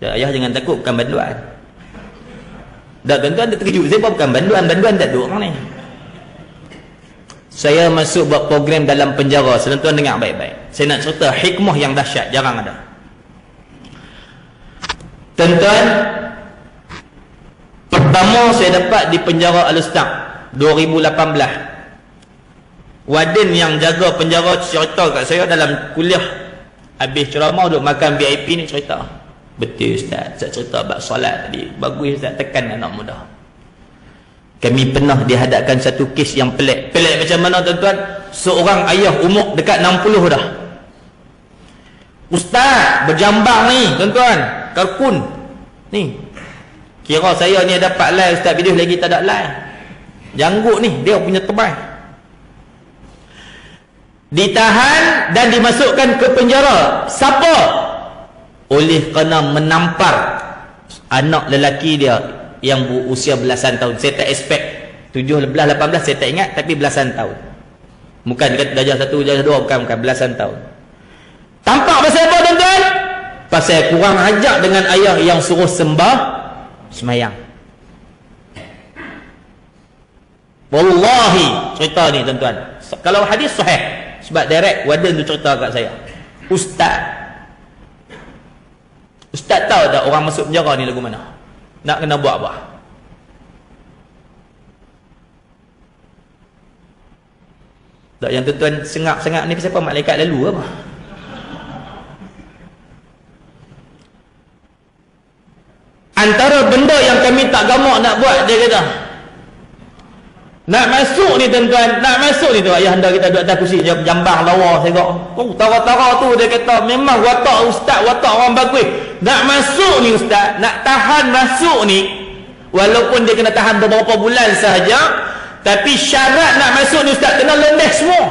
Ayah jangan takut, bukan banduan. Dah tuan-tuan dia terkejut. Saya bukan banduan tak ada orang ni. Saya masuk buat program dalam penjara. Tuan-tuan dengar baik-baik. Saya nak cerita hikmah yang dahsyat, jarang ada. Tuan-tuan, pertama saya dapat di penjara Al-Ustaz 2018. Warden yang jaga penjara cerita kat saya dalam kuliah, habis ceramah duk makan VIP ni cerita, "Betul Ustaz, saya cerita bab solat tadi. Bagus Ustaz, tekan anak muda." Kami pernah dihadapkan satu kes yang pelik. Pelik macam mana tuan-tuan? Seorang ayah umur dekat 60 dah. Ustaz berjambang ni tuan-tuan, karkun ni. Kira saya ni dapat live Ustaz, video lagi tak ada live. Janggut ni dia punya tebal. Ditahan dan dimasukkan ke penjara. Siapa? Oleh kerana menampar anak lelaki dia yang berusia belasan tahun. Saya tak expect 17, 18 saya tak ingat, tapi belasan tahun. Bukan darjah 1, darjah 2, bukan belasan tahun. Tampak pasal apa tuan-tuan? Pasal kurang ajar dengan ayah yang suruh semayang. Wallahi cerita ni tuan-tuan, kalau hadis sahih, sebab direct warden tu cerita kat saya. Ustaz tahu tak orang masuk penjara ni lagu mana? Nak kena buat apa? Tak, yang tuan-tuan sengap-sengap ni pasal apa? Malaikat lalu apa? Antara benda yang kami tak gamak nak buat, dia kata, nak masuk ni tuan-tuan, nak masuk ni tu, ayah anda kita duduk atas kursi jambang lawa saya kata, tara-tara tu dia kata, memang watak ustaz, watak orang bagus. Nak masuk ni ustaz, nak tahan masuk ni, walaupun dia kena tahan beberapa bulan sahaja, tapi syarat nak masuk ni ustaz kena lendes semua.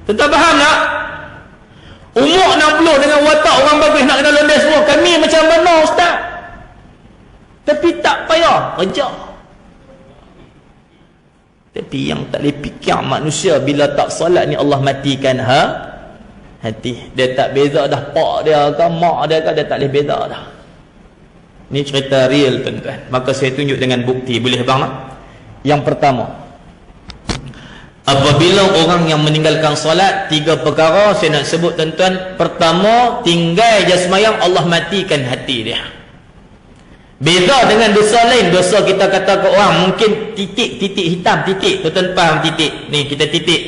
Tuan-tuan faham tak? Umur 60 dengan watak orang bagus nak kena lendes semua. Kami macam mana ustaz? Tapi tak payah kerja. Tapi yang tak boleh fikir manusia bila tak solat ni, Allah matikan hati. Dia tak beza dah pak dia ke mak dia ke, dia tak boleh beza dah. Ni cerita real tuan-tuan. Maka saya tunjuk dengan bukti. Boleh bang nak? Yang pertama, apabila orang yang meninggalkan solat, 3 perkara saya nak sebut tuan-tuan. Pertama, tinggal je semayang, Allah matikan hati dia. Beza dengan dosa lain. Dosa kita kata ke orang, mungkin titik hitam, titik. Tuan-tuan faham titik? Ni kita titik.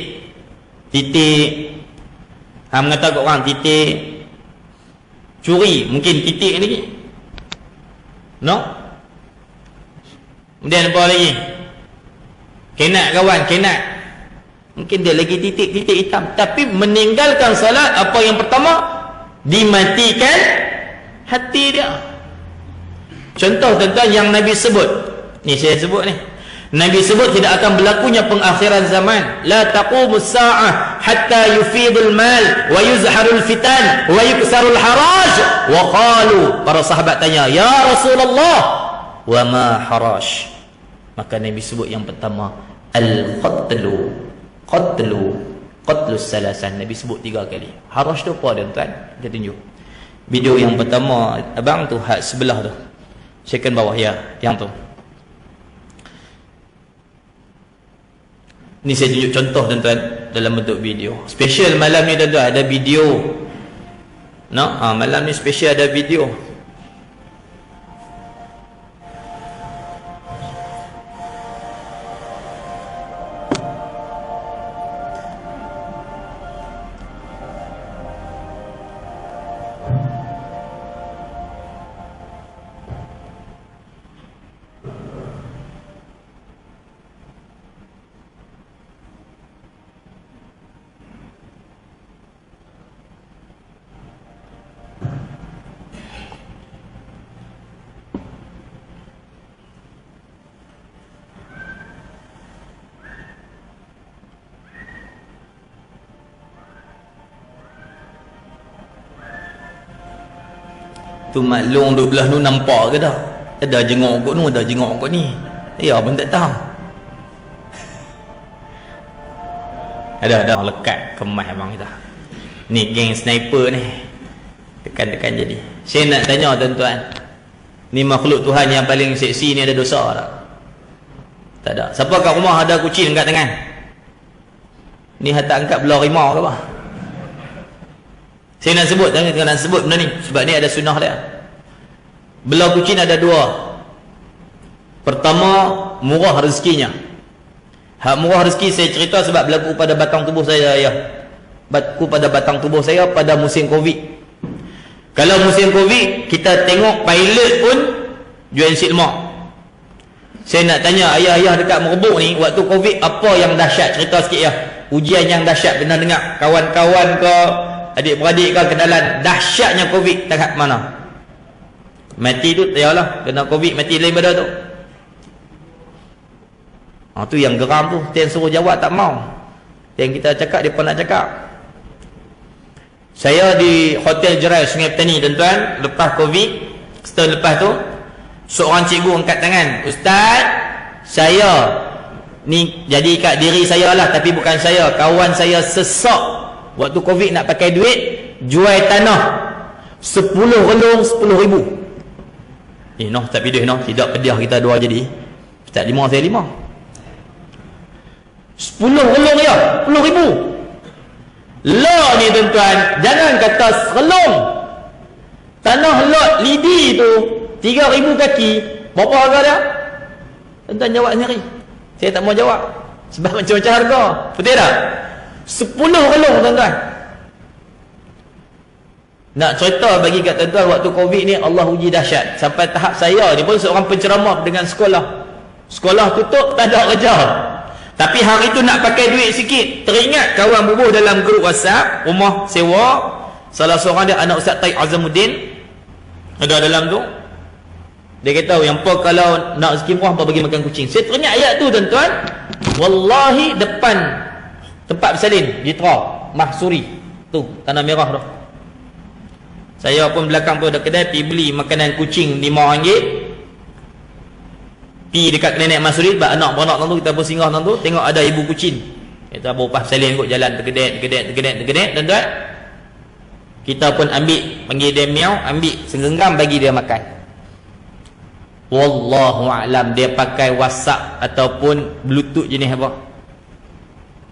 Hang mengata ke orang, titik curi. Mungkin titik ni. No? Kemudian apa lagi? Kenak kawan, kenak. Mungkin dia lagi titik hitam. Tapi meninggalkan salat, apa yang pertama? dimatikan hati dia. Contoh tuan-tuan yang Nabi sebut ni, saya sebut ni, Nabi sebut tidak akan berlakunya pengakhiran zaman. La taqumus sa'ah hatta yufidul mal wa yuzharul fitan wa yuksarul haraj. Wa qalu, para sahabat tanya, ya Rasulullah, wa ma haraj? Maka Nabi sebut yang pertama, al-qatlu. Qatlus salasan. Nabi sebut 3 kali. Haraj tu apa dia tuan? Kita tunjuk video yang pertama abang tu, hak sebelah tu, second bawah ya, yang tu. Ni saya tunjuk contoh tuan-tuan dalam bentuk video. Special malam ni tuan-tuan ada video. Malam ni special ada video. Tu maklum duk belah tu nampak ke dah? Ada jengok kot ni, ada jengok kot ni. Ya, pun tak tahu. Ada lekat kemas abang kita. Ni geng sniper ni. Tekan-tekan jadi. Saya nak tanya tuan-tuan, ni makhluk Tuhan yang paling seksi ni ada dosa tak? Tak ada. Siapa kat rumah ada kucing kat tangan? Ni hantar angkat belah rimau ke apa? Saya nak sebut, jangan nak sebut benda ni sebab ni ada sunnah dia. Belah kucing ada 2. Pertama, murah rezekinya. Hak murah rezeki saya cerita sebab berlaku pada batang tubuh saya, ya. Berlaku pada batang tubuh saya pada musim Covid. Kalau musim Covid, kita tengok pilot pun jual nasi lemak. Saya nak tanya ayah-ayah dekat Merbuk ni, waktu Covid apa yang dahsyat? Cerita sikit ya. Ujian yang dahsyat, pernah dengar kawan-kawan ke, adik-beradik ke kenalan dahsyatnya Covid tahap mana? Mati tu tayalah, kena Covid mati lain pada tu. Tu yang geram tu, yang suruh jawab tak mau. Yang kita cakap dia pun nak cakap. Saya di Hotel Jerai Sungai Petani tuan-tuan, lepas Covid, setahun lepas tu, seorang cikgu angkat tangan, Ustaz, saya ni jadi kat diri saya lah, tapi bukan saya, kawan saya sesak waktu Covid nak pakai duit, jual tanah 10 relung 10,000. Noh tak pidih noh, tidak pediah kita dua jadi. Ustaz 5 saya 5. 10 relung ya, 10,000. Lot ni tuan-tuan, jangan kata relung. Tanah lot lidi tu 3,000 kaki, berapa harga dia? Tuan-tuan jawab sendiri. Saya tak mau jawab sebab macam-macam harga. Betul tak? 10 relung tuan-tuan. Nak cerita bagi kat tuan-tuan, waktu Covid ni Allah uji dahsyat. Sampai tahap saya ni pun seorang penceramah dengan sekolah. Sekolah tutup, tak ada kerja. Tapi hari tu nak pakai duit sikit, teringat kawan bubuh dalam grup WhatsApp, rumah sewa, salah seorang dia anak Ustaz Taib Azamuddin, ada dalam tu. Dia kata, yang apa kalau nak rezeki murah, apa bagi makan kucing. Saya teringat ayat tu tuan-tuan. Wallahi depan tempat bersalin Jitra Mahsuri tu, tanah merah tu. Saya pun belakang tu ada kedai, pergi beli makanan kucing RM5. Pergi dekat kedai Mahsuri, sebab anak beranak tu, kita pun singgah tu, tengok ada ibu kucing. Kita berupah bersalin kot, jalan tergedet tuan-tuan. Kita pun ambil, panggil dia miau, ambil segenggam bagi dia makan. Wallahu a'lam, dia pakai WhatsApp ataupun Bluetooth jenis apa.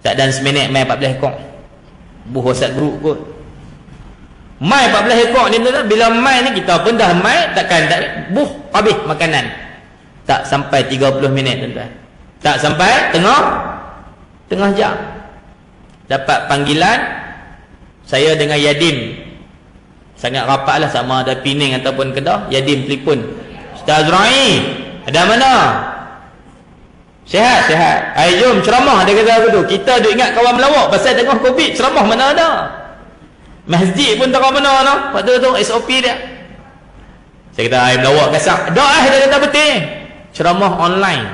Tak dan seminit main 14 ekor. Buh WhatsApp group kot. Main 14 ekor ni tuan-tuan, bila main ni kita pun dah main, takkan tak buh habis makanan. Tak sampai 30 minit tuan-tuan. Tak sampai tengah jam. Dapat panggilan, saya dengan Yadim. Sangat rapatlah, sama ada Pening ataupun Kedah. Yadim telefon. Ustaz Rai, ada mana? Sihat. Hai, jom ceramah, dia kata aku tu. Kita duk ingat kawan melawak pasal tengah Covid, ceramah mana ada. Masjid pun tak mana no. Waktu tu SOP dia. Saya kata ai melawak kasar. Dah dia kata betul. Ceramah online.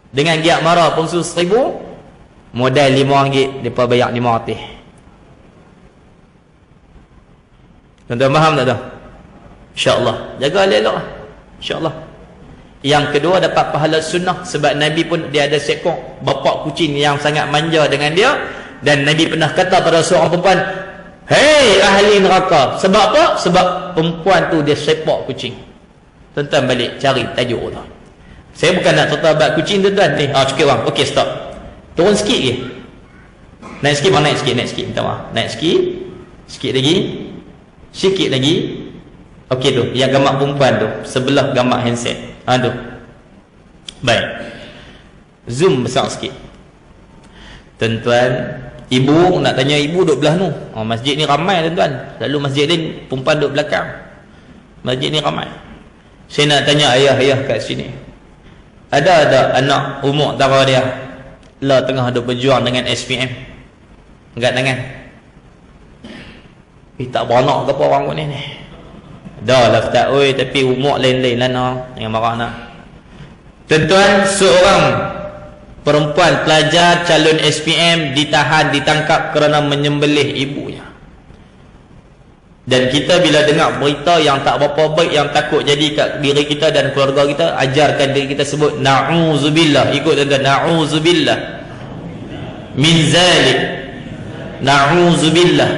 Dengan giat marah pengsu 1000, modal RM5 depa bayar RM500. Tuan-tuan faham tak tu? InsyaAllah. Jaga elok-elok. InsyaAllah. Yang kedua dapat pahala sunnah. Sebab Nabi pun dia ada seekor bapak kucing yang sangat manja dengan dia. Dan Nabi pernah kata pada seorang perempuan, hei ahli neraka. Sebab apa? Sebab perempuan tu dia sepak kucing. Tuan-tuan balik cari tajuk tu. Saya bukan nak tertabat kucing tuan-tuan ni. Cukup bang. Okey, stop. Turun sikit je. Naik sikit bang, naik sikit. Minta maaf. Naik sikit. Sikit lagi. Sikit lagi. Okey tu, yang gambar perempuan tu sebelah gambar handset. Tu. Baik. Zoom besar sikit. Tuan-tuan, ibu nak tanya ibu duduk belah tu. Masjid ni ramai tuan-tuan. Lalu masjid lain perempuan duduk belakang. Masjid ni ramai. Saya nak tanya ayah-ayah kat sini. Ada anak umur tara dia lah tengah duk berjuang dengan SPM. Angkat tangan. Tak beranak ke apa orang ni ni. Dah lah tak oi, tapi umur lain-lain lah nak. Jangan marah nak. Tuan-tuan, seorang perempuan pelajar calon SPM ditahan, ditangkap kerana menyembelih ibunya. Dan kita bila dengar berita yang tak berapa baik, yang takut jadi kat diri kita dan keluarga kita, ajarkan diri kita sebut na'udzubillah. Ikut tuan-tuan, na'udzubillah min zalik. Na'udzubillah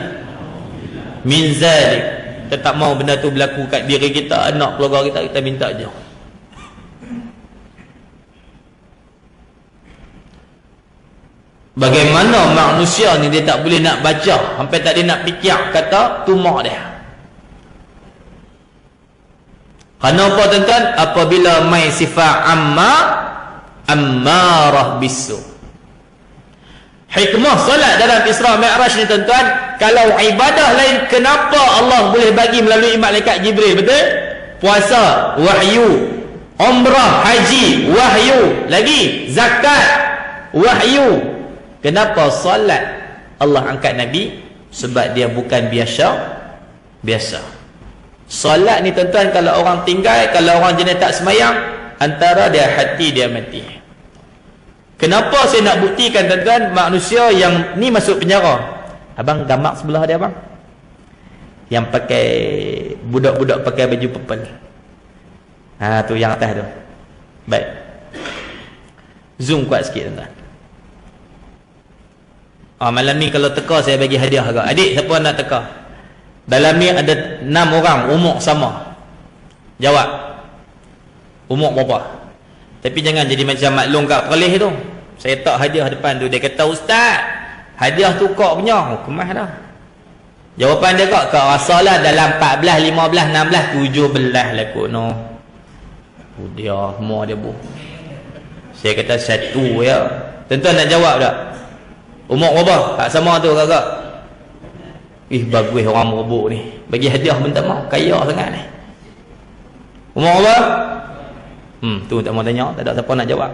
min zalik. Kita tak mau benda tu berlaku kat diri kita, anak keluarga kita minta je. Bagaimana manusia ni dia tak boleh nak baca, sampai tak dia nak fikir kata tu mak dia. Kerana apa tuan-tuan? Apabila mai sifat ammarah bisu. Hikmah solat dalam Isra Mi'raj ni tuan-tuan, kalau ibadah lain kenapa Allah boleh bagi melalui malaikat Jibril, betul? Puasa, wahyu. Umrah, haji, wahyu. Lagi zakat, wahyu. Kenapa solat Allah angkat Nabi? Sebab dia bukan biasa. Solat ni tuan-tuan, kalau orang tinggal, kalau orang jenis tak semayang, antara dia hati dia mati. Kenapa saya nak buktikan tuan-tuan, manusia yang ni masuk penjara. Abang gambar sebelah dia abang. Yang pakai budak-budak pakai baju purple. Tu yang atas tu. Baik. Zoom kuat sikit tuan-tuan. Malam ni kalau teka saya bagi hadiah agak. Adik siapa nak teka? Dalam ni ada 6 orang umur sama. Jawab. Umur berapa? Tapi jangan jadi macam maklum kat perlis tu. Saya tak hadiah depan tu. Dia kata, Ustaz, hadiah tu kau punya. Kemas dah. Jawapan dia kau rasalah dalam 14, 15, 16, 17 lah kot. No. Dia, semua dia bu. Saya kata satu ya. Tuan-tuan nak jawab tak? Umur berapa? Tak sama tu kakak. Bagus orang merebut ni. Bagi hadiah pun tak mau. Kaya sangat ni. Umur berapa? Tu tak mau tanya. Tak ada siapa nak jawab.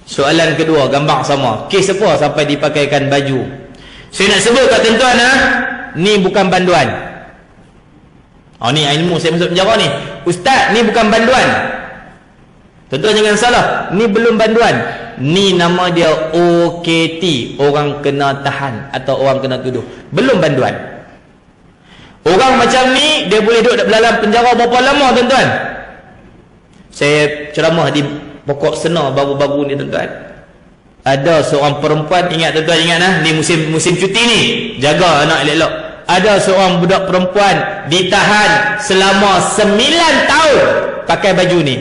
Soalan kedua, gambar sama. Kes apa sampai dipakaikan baju? Saya nak sebut kat tuan-tuan ni bukan banduan. Ni ilmu saya masuk penjara ni. Ustaz, ni bukan banduan. Tuan-tuan jangan salah. Ni belum banduan. Ni nama dia OKT, orang kena tahan atau orang kena tuduh. Belum banduan. Orang macam ni dia boleh duduk dalam penjara berapa lama tuan-tuan? Saya ceramah di Pokok Sena baru-baru ni tuan-tuan. Ada seorang perempuan, ingat tuan-tuan, ingat ni musim cuti ni, jaga anak elok-elok. Ada seorang budak perempuan ditahan selama 9 tahun pakai baju ni.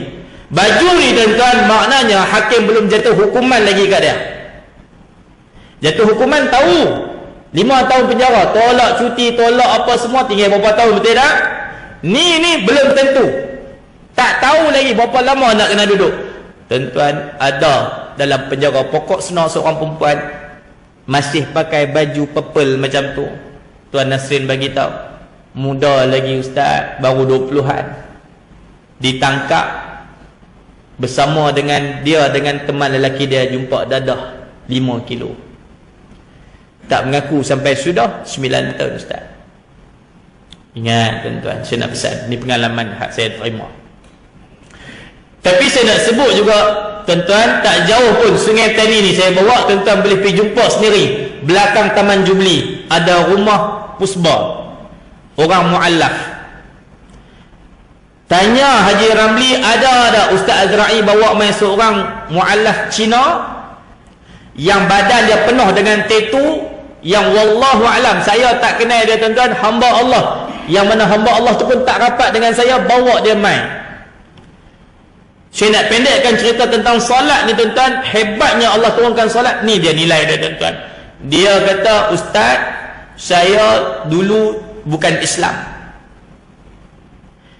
Baju ni tuan-tuan, maknanya hakim belum jatuh hukuman lagi kat dia. Jatuh hukuman tahu 5 tahun penjara, tolak cuti, tolak apa semua, tinggal berapa tahun, betul tak? Ni belum tentu. Tak tahu lagi berapa lama nak kena duduk. Tuan-tuan, ada dalam penjara Pokok Sena seorang perempuan masih pakai baju purple macam tu. Tuan Nasrin bagi tahu, muda lagi ustaz, baru 20-an. Ditangkap bersama dengan dia dengan teman lelaki dia, jumpa dadah 5 kilo. tak mengaku sampai sudah 9 tahun Ustaz. Ingat tuan-tuan, saya nak pesan, ni pengalaman hak saya terima. Tapi saya nak sebut juga tuan-tuan, tak jauh pun Sungai Tani ni saya bawa, tuan-tuan boleh pergi jumpa sendiri. Belakang Taman Jubli ada rumah Pusba, orang mu'allaf. Tanya Haji Ramli, ada tak Ustaz Azra'i bawa main seorang mu'allaf Cina yang badan dia penuh dengan tattoo, yang wallahu alam saya tak kenal dia tuan-tuan, hamba Allah, yang mana hamba Allah tu pun tak rapat dengan saya, bawa dia main. Saya nak pendekkan cerita tentang solat ni tuan-tuan. Hebatnya Allah turunkan solat ni, dia nilai dia tuan-tuan. Dia kata, Ustaz, saya dulu bukan Islam.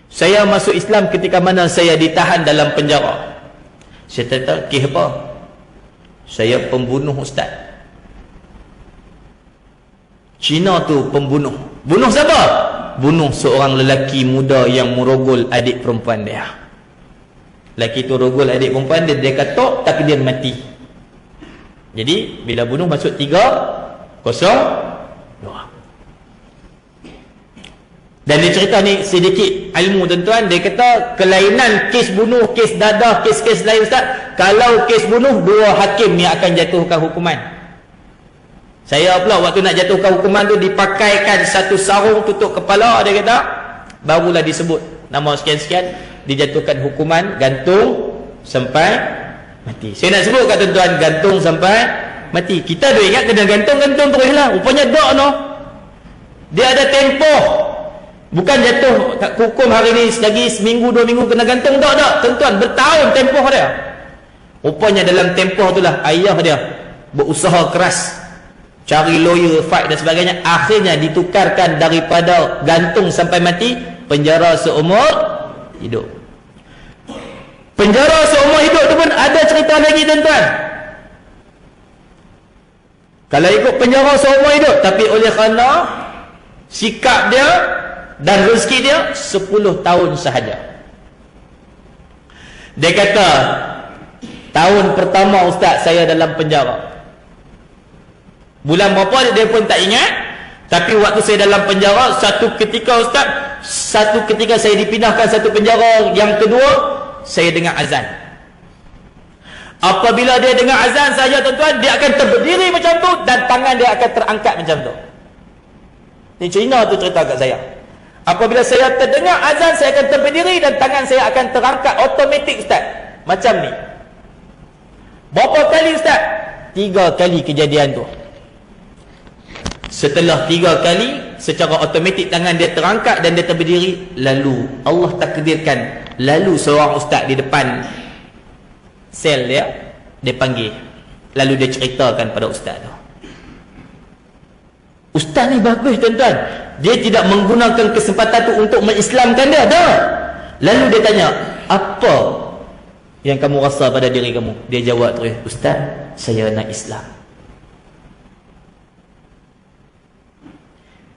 Saya masuk Islam ketika mana saya ditahan dalam penjara. Saya kata, kes apa? Saya pembunuh Ustaz. Cina tu pembunuh. Bunuh siapa? Bunuh seorang lelaki muda yang merogol adik perempuan dia. Lelaki tu rogol adik perempuan dia, dia katok, tapi dia mati. Jadi bila bunuh masuk 3-0-2. Dan dia cerita ni sedikit ilmu tuan-tuan. Dia kata kelainan kes bunuh, kes dadah, kes-kes lain Ustaz, kalau kes bunuh, 2 hakim ni akan jatuhkan hukuman. Saya pula waktu nak jatuhkan hukuman tu dipakaikan satu sarung tutup kepala, dia kata, barulah disebut nama sekian-sekian, dijatuhkan hukuman gantung sampai mati. Saya nak sebut kat tuan-tuan, gantung sampai mati. Kita dah ingat kena gantung teruslah. Rupanya tak no. Dia ada tempoh. Bukan jatuh hukum hari ni lagi seminggu 2 minggu kena gantung, tak. Tuan-tuan, bertahun tempoh dia. Rupanya dalam tempoh itulah ayah dia berusaha keras cari lawyer, fight dan sebagainya. Akhirnya ditukarkan daripada gantung sampai mati, penjara seumur hidup. Penjara seumur hidup tu pun ada cerita lagi tuan-tuan. Kalau ikut penjara seumur hidup, tapi oleh kerana sikap dia dan rezeki dia 10 tahun sahaja. Dia kata, tahun pertama Ustaz saya dalam penjara, bulan berapa dia pun tak ingat. Tapi waktu saya dalam penjara, satu ketika Ustaz, satu ketika saya dipindahkan satu penjara yang kedua, saya dengar azan. Apabila dia dengar azan saja tuan-tuan, dia akan berdiri macam tu dan tangan dia akan terangkat macam tu. Ni Cina tu cerita kat saya. Apabila saya terdengar azan, saya akan berdiri dan tangan saya akan terangkat automatik Ustaz. Macam ni. Berapa kali Ustaz? 3 kali kejadian tu. Setelah 3 kali, secara automatik tangan dia terangkat dan dia berdiri. Lalu Allah takdirkan, lalu seorang ustaz di depan sel dia, dia panggil. Lalu dia ceritakan pada ustaz tu. Ustaz ni bagus tuan-tuan. Dia tidak menggunakan kesempatan tu untuk mengislamkan dia, dah. Lalu dia tanya, apa yang kamu rasa pada diri kamu? Dia jawab terus, Ustaz, saya nak Islam.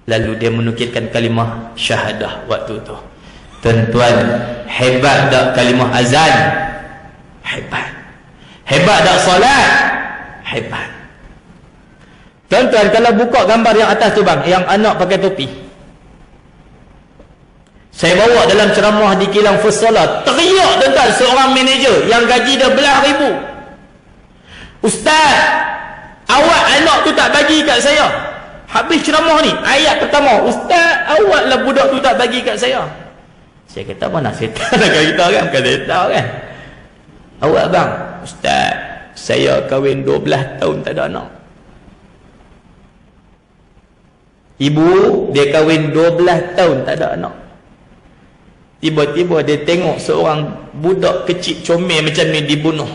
Lalu dia menukilkan kalimah syahadah waktu tu. Tuan-tuan, hebat tak kalimah azan? Hebat. Hebat tak solat? Hebat. Tuan-tuan, kalau buka gambar yang atas tu bang, yang anak pakai topi, saya bawa dalam ceramah di Kilang Fusola, teriak tuan-tuan seorang manager yang gaji dia belah ribu, Ustaz, awak anak tu tak bagi kat saya. Habis ceramah ni, ayat pertama, Ustaz, awaklah budak tu tak bagi kat saya. Saya kata, mana setan nak kita kan? Bukan setan kan? Awak bang, Ustaz, saya kahwin 12 tahun tak ada anak. Ibu, dia kahwin 12 tahun tak ada anak. Tiba-tiba dia tengok seorang budak kecil comel macam ni dibunuh.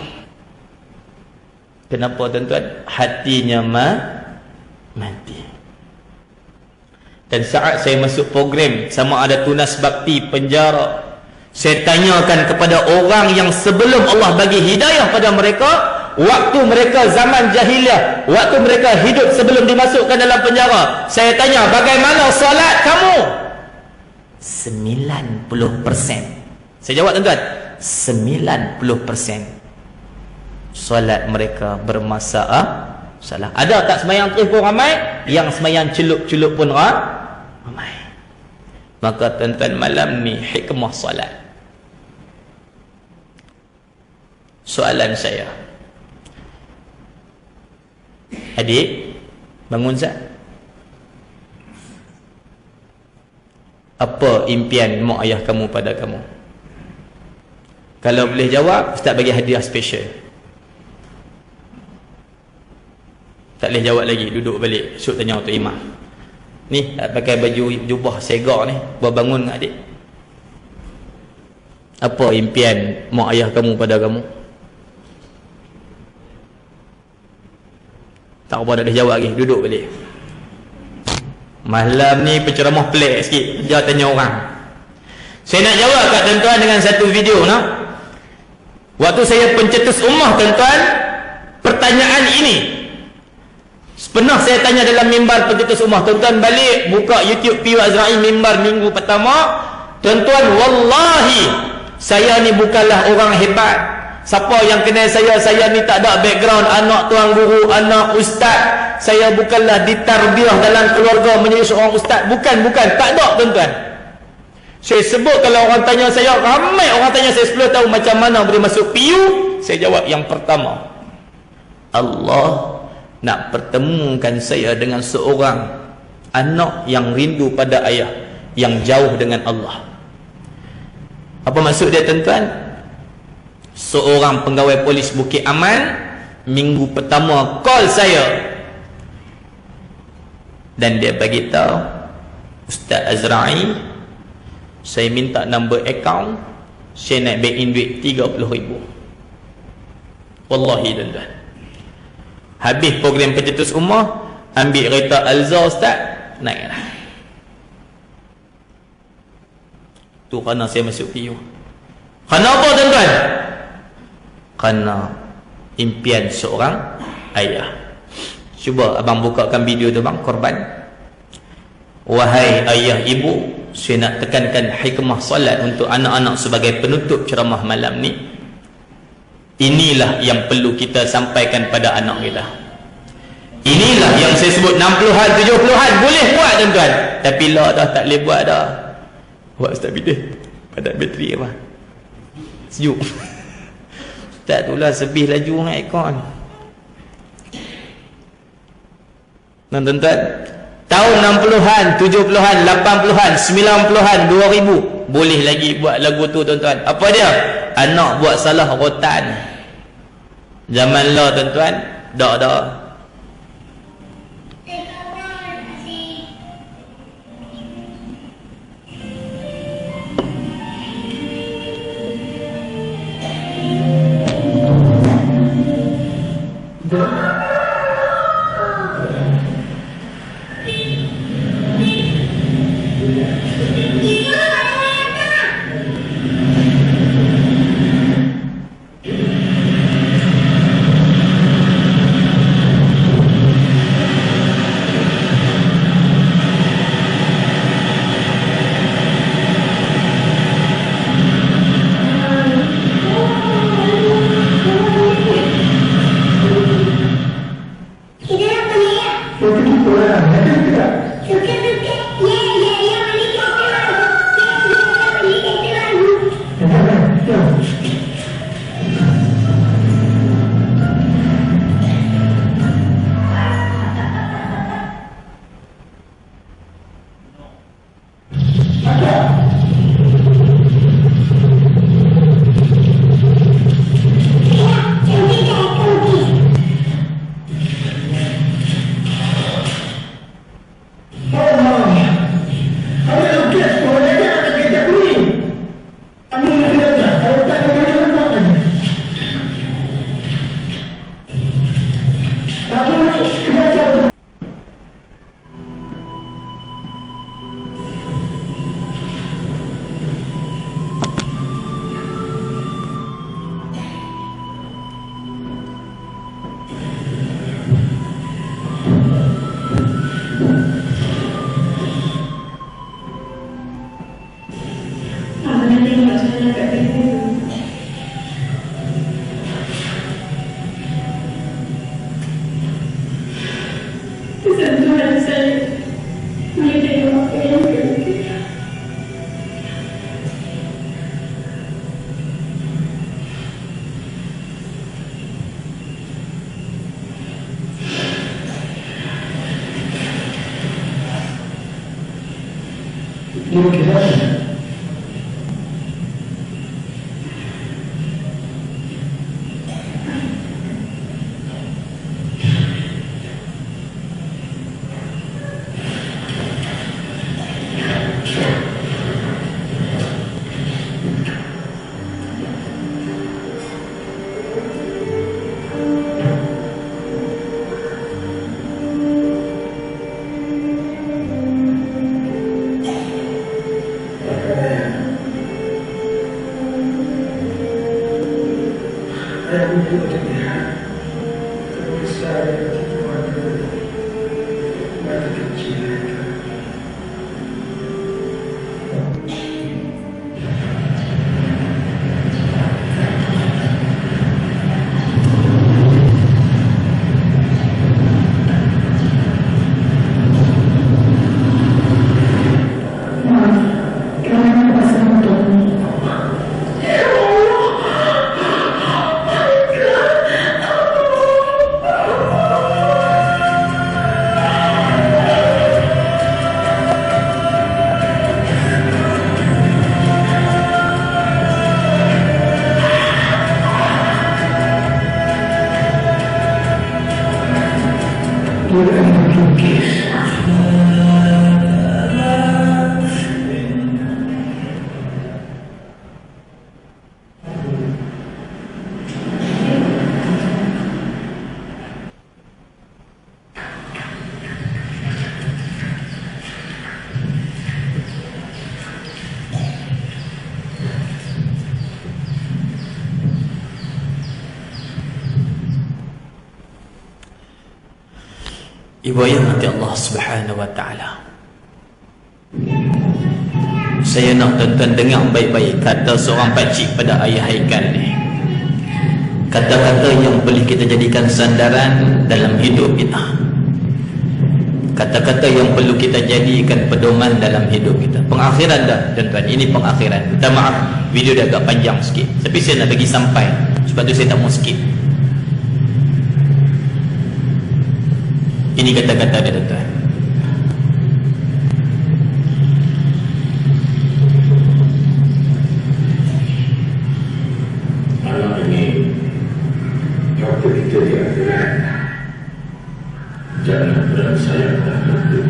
Kenapa tuan-tuan? Hatinya mati. Dan saat saya masuk program sama ada tunas bakti penjara, saya tanyakan kepada orang yang sebelum Allah bagi hidayah pada mereka, waktu mereka zaman jahiliah, waktu mereka hidup sebelum dimasukkan dalam penjara, saya tanya, bagaimana solat kamu? 90%. Saya jawab tuan-tuan, 90% solat mereka Salah. Ada tak sembahyang terus pun ramai, yang sembahyang celup-celup pun ramai. Maka tuan-tuan, malam ni hikmah solat. Soalan saya, adik bangun Zat, apa impian mak ayah kamu pada kamu? Kalau boleh jawab, Ustaz bagi hadiah special. Tak boleh jawab lagi, duduk balik. Syuk tanya Tok Imam. Ni pakai baju jubah segak ni, baru bangun dengan adik. Apa impian mak ayah kamu pada kamu? Tak apa, tak boleh jawab lagi, duduk balik. Malam ni penceramah pelik sikit, dia tanya orang. Saya nak jawab kat tuan-tuan dengan satu video nak. Waktu saya pencetus ummah tuan-tuan, pertanyaan ini pernah saya tanya dalam mimbar pencetus ummah. Tuan-tuan balik buka YouTube PU Azra'i mimbar minggu pertama. Tuan-tuan, wallahi saya ni bukanlah orang hebat. Siapa yang kenal saya ni tak ada background anak tuan guru, anak ustaz. Saya bukanlah ditarbiah dalam keluarga menjadi seorang ustaz. Bukan, tak ada tuan-tuan. Saya sebut, kalau orang tanya saya, ramai orang tanya saya 10 tahun macam mana boleh masuk PU, saya jawab yang pertama, Allah nak pertemukan saya dengan seorang anak yang rindu pada ayah, yang jauh dengan Allah. Apa maksud dia tuan-tuan? Seorang pegawai polis Bukit Aman minggu pertama call saya dan dia bagi tahu, Ustaz Azra'i, saya minta nombor akaun, saya nak back in duit 30,000. Wallahi tuan-tuan. Habis program pencetus ummah, ambil kereta Alza Ustaz, naiklah. Tu kerana saya masuk PU. Kerana apa tuan-tuan? Kerana impian seorang ayah. Cuba abang bukakan video tu bang, korban. Wahai ayah ibu, saya nak tekankan hikmah solat untuk anak-anak sebagai penutup ceramah malam ni. Inilah yang perlu kita sampaikan pada anak kita. Inilah yang saya sebut 60-an, 70-an boleh buat tuan-tuan, tapi lah dah tak boleh buat dah. Buat Ustaz Bidih padat bateri apa? Sejuk. Ustaz tu lah sebih laju dengan aircon. Tuan-tuan, tahun 60-an, 70-an, 80-an, 90-an, 2000 boleh lagi buat lagu tu tuan-tuan. Apa dia? Anak buat salah rotan. Zaman lah tuan-tuan, dah. Ibu ayah nanti Allah Subhanahu wa ta'ala, saya nak tuan-tuan dengar baik-baik kata seorang pakcik pada ayah Haikal ni. Kata-kata yang boleh kita jadikan sandaran dalam hidup kita, kata-kata yang perlu kita jadikan pedoman dalam hidup kita. Pengakhiran dah tuan-tuan, ini pengakhiran. Minta maaf video dia agak panjang sikit, tapi saya nak bagi sampai, sebab tu saya tak mau skip. Ini kata-kata dia tuan-tuan. Anak ini waktu kita di akhirat, jangan bersayangkan hati.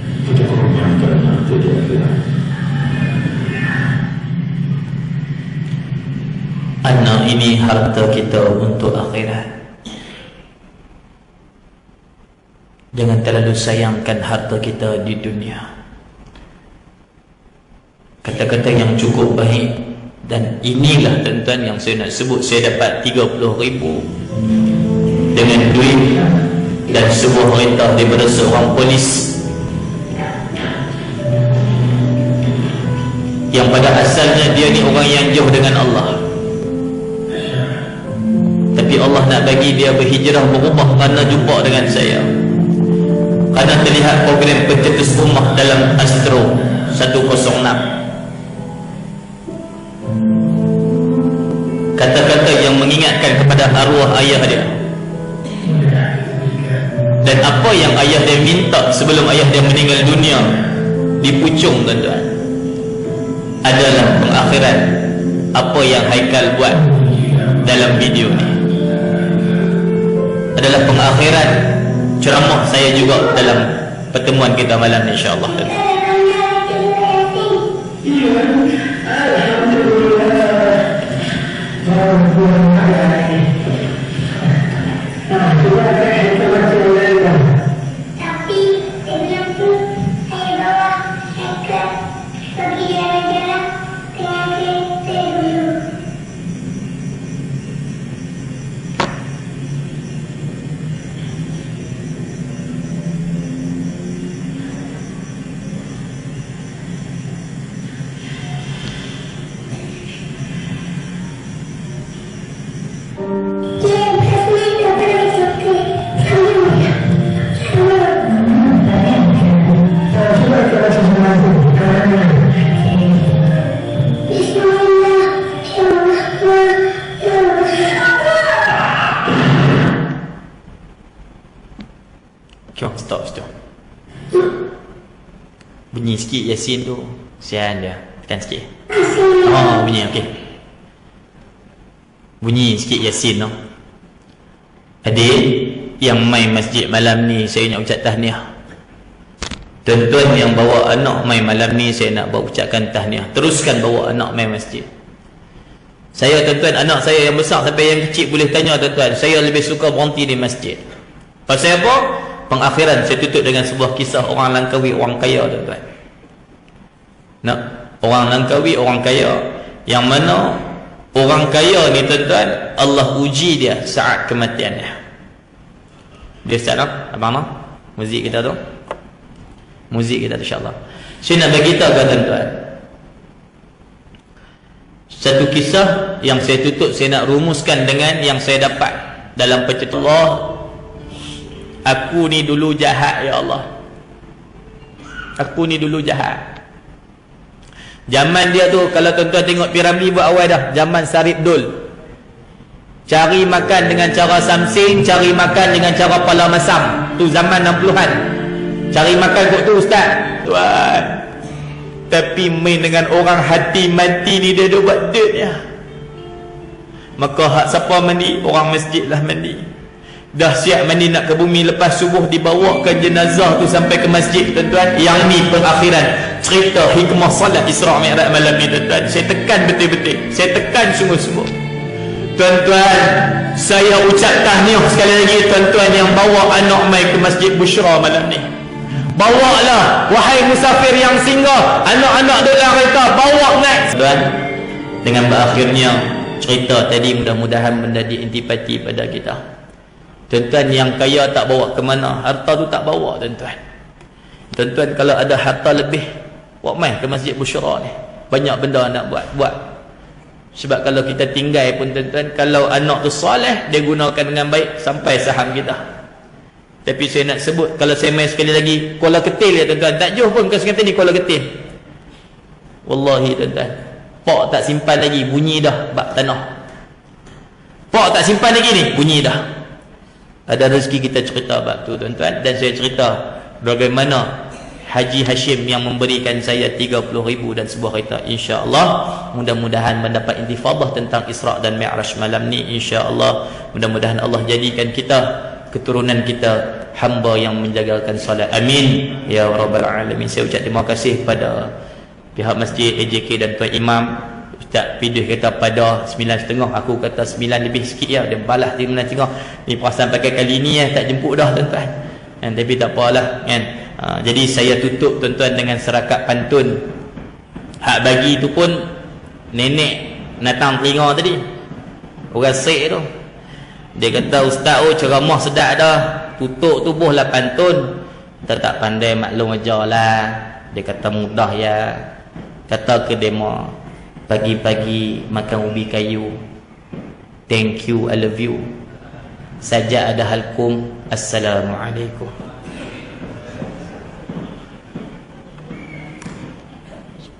Kita korbankan hati di akhirat. Anak ini harta kita untuk akhirat. Jangan terlalu sayangkan harta kita di dunia. Kata-kata yang cukup baik. Dan inilah tuan-tuan yang saya nak sebut. Saya dapat 30,000 dengan duit dan sebuah perintah daripada seorang polis yang pada asalnya dia ni orang yang jauh dengan Allah, tapi Allah nak bagi dia berhijrah, berubah kerana jumpa dengan saya, kerana terlihat program pencetus ummah dalam Astro 106. Kata-kata yang mengingatkan kepada arwah ayah dia. Dan apa yang ayah dia minta sebelum ayah dia meninggal dunia di pucung tuan-tuan adalah pengakhiran apa yang Haikal buat dalam video ni. Adalah pengakhiran ceramah saya juga dalam pertemuan kita malam ni, insya-Allah. Tapi sebelum tu saya bawa Haikal pergi jalan-jalan dengan kereta dulu. bunyi sikit Yasin tu. Sian dia. Tekan sikit. Asin. Oh, bunyi okey. Bunyi sikit Yasin tu. Adik yang main masjid malam ni, saya nak ucap tahniah. Tuan-tuan yang bawa anak main malam ni, saya nak ucapkan tahniah. Teruskan bawa anak main masjid. Saya tuan-tuan, anak saya yang besar sampai yang kecil boleh tanya tuan-tuan, saya lebih suka berhenti di masjid. Pasal apa? Pengakhiran saya tutup dengan sebuah kisah orang Langkawi, orang kaya tuan-tuan. Nak orang Langkawi, orang kaya, yang mana orang kaya ni tuan-tuan, Allah uji dia saat kematiannya. Dia start tak? Abang nak? Muzik kita tu? Muzik kita tu insyaAllah. Saya nak bagi tahu tuan-tuan, satu kisah yang saya tutup, saya nak rumuskan dengan yang saya dapat dalam pencerita. Allah, aku ni dulu jahat ya Allah. Aku ni dulu jahat. Zaman dia tu, kalau tuan-tuan tengok piramid buat awal dah, zaman Sarip Dul. Cari makan dengan cara samsing, cari makan dengan cara pala masam. Tu zaman 60-an. Cari makan kot tu ustaz. Tuan. Tapi main dengan orang hati mati ni, dia buat dirt ya. Maka hak siapa mandi? Orang masjid lah mandi. Dah siap mandi nak ke bumi, lepas subuh dibawakan jenazah tu sampai ke masjid tuan-tuan. Yang ni pengakhiran cerita hikmah salat Isra' Mi'raj malam ni tuan-tuan. Saya tekan betul-betul. Saya tekan sungguh-sungguh. Tuan-tuan, saya ucap tahniah sekali lagi tuan-tuan yang bawa anak mai ke Masjid Bushra malam ni. Bawalah, wahai musafir yang singgah, anak-anak dalam kereta, bawa naik. Tuan, dengan berakhirnya cerita tadi, mudah-mudahan menjadi intipati pada kita. Tuan-tuan yang kaya tak bawa ke mana, harta tu tak bawa tuan-tuan. Tuan-tuan kalau ada harta lebih, buat mai ke Masjid Bushra ni. Banyak benda nak buat. Sebab kalau kita tinggal pun tuan-tuan, kalau anak tu soleh, dia gunakan dengan baik sampai saham kita. Tapi saya nak sebut, kalau saya main sekali lagi Kuala Ketil ya tuan-tuan, tak jauh pun kata ni Kuala Ketil. Wallahi tuan-tuan, pak tak simpan lagi, bunyi dah bak tanah. Pak tak simpan lagi ni, bunyi dah. Ada rezeki kita cerita bab tu tuan-tuan. Dan saya cerita bagaimana Haji Hashim yang memberikan saya 30,000 dan sebuah kereta. InsyaAllah mudah-mudahan mendapat intifadah tentang Isra' dan Mi'raj malam ni. InsyaAllah mudah-mudahan Allah jadikan kita, keturunan kita, hamba yang menjagalkan salat. Amin ya rabbal alamin. Saya ucap terima kasih pada pihak masjid, AJK dan Tuan Imam. Ustaz Pidus kata pada 9.30, aku kata 9 lebih sikit ya. Dia balas 9.30. Ni perasan pakai kali ni ya, tak jemput dah tuan-tuan. Tapi tak apalah kan. Jadi saya tutup tuan-tuan dengan serakat pantun. Hak bagi tu pun nenek natang telinga tadi, orang Sik tu. Dia kata, ustaz ceramah sedap dah, tutup tubuhlah pantun. Kita tak pandai maklum aja lah. Dia kata mudah ya. Kata ke demo, pagi-pagi makan ubi kayu, thank you, I love you. Saja ada halkum. Assalamualaikum.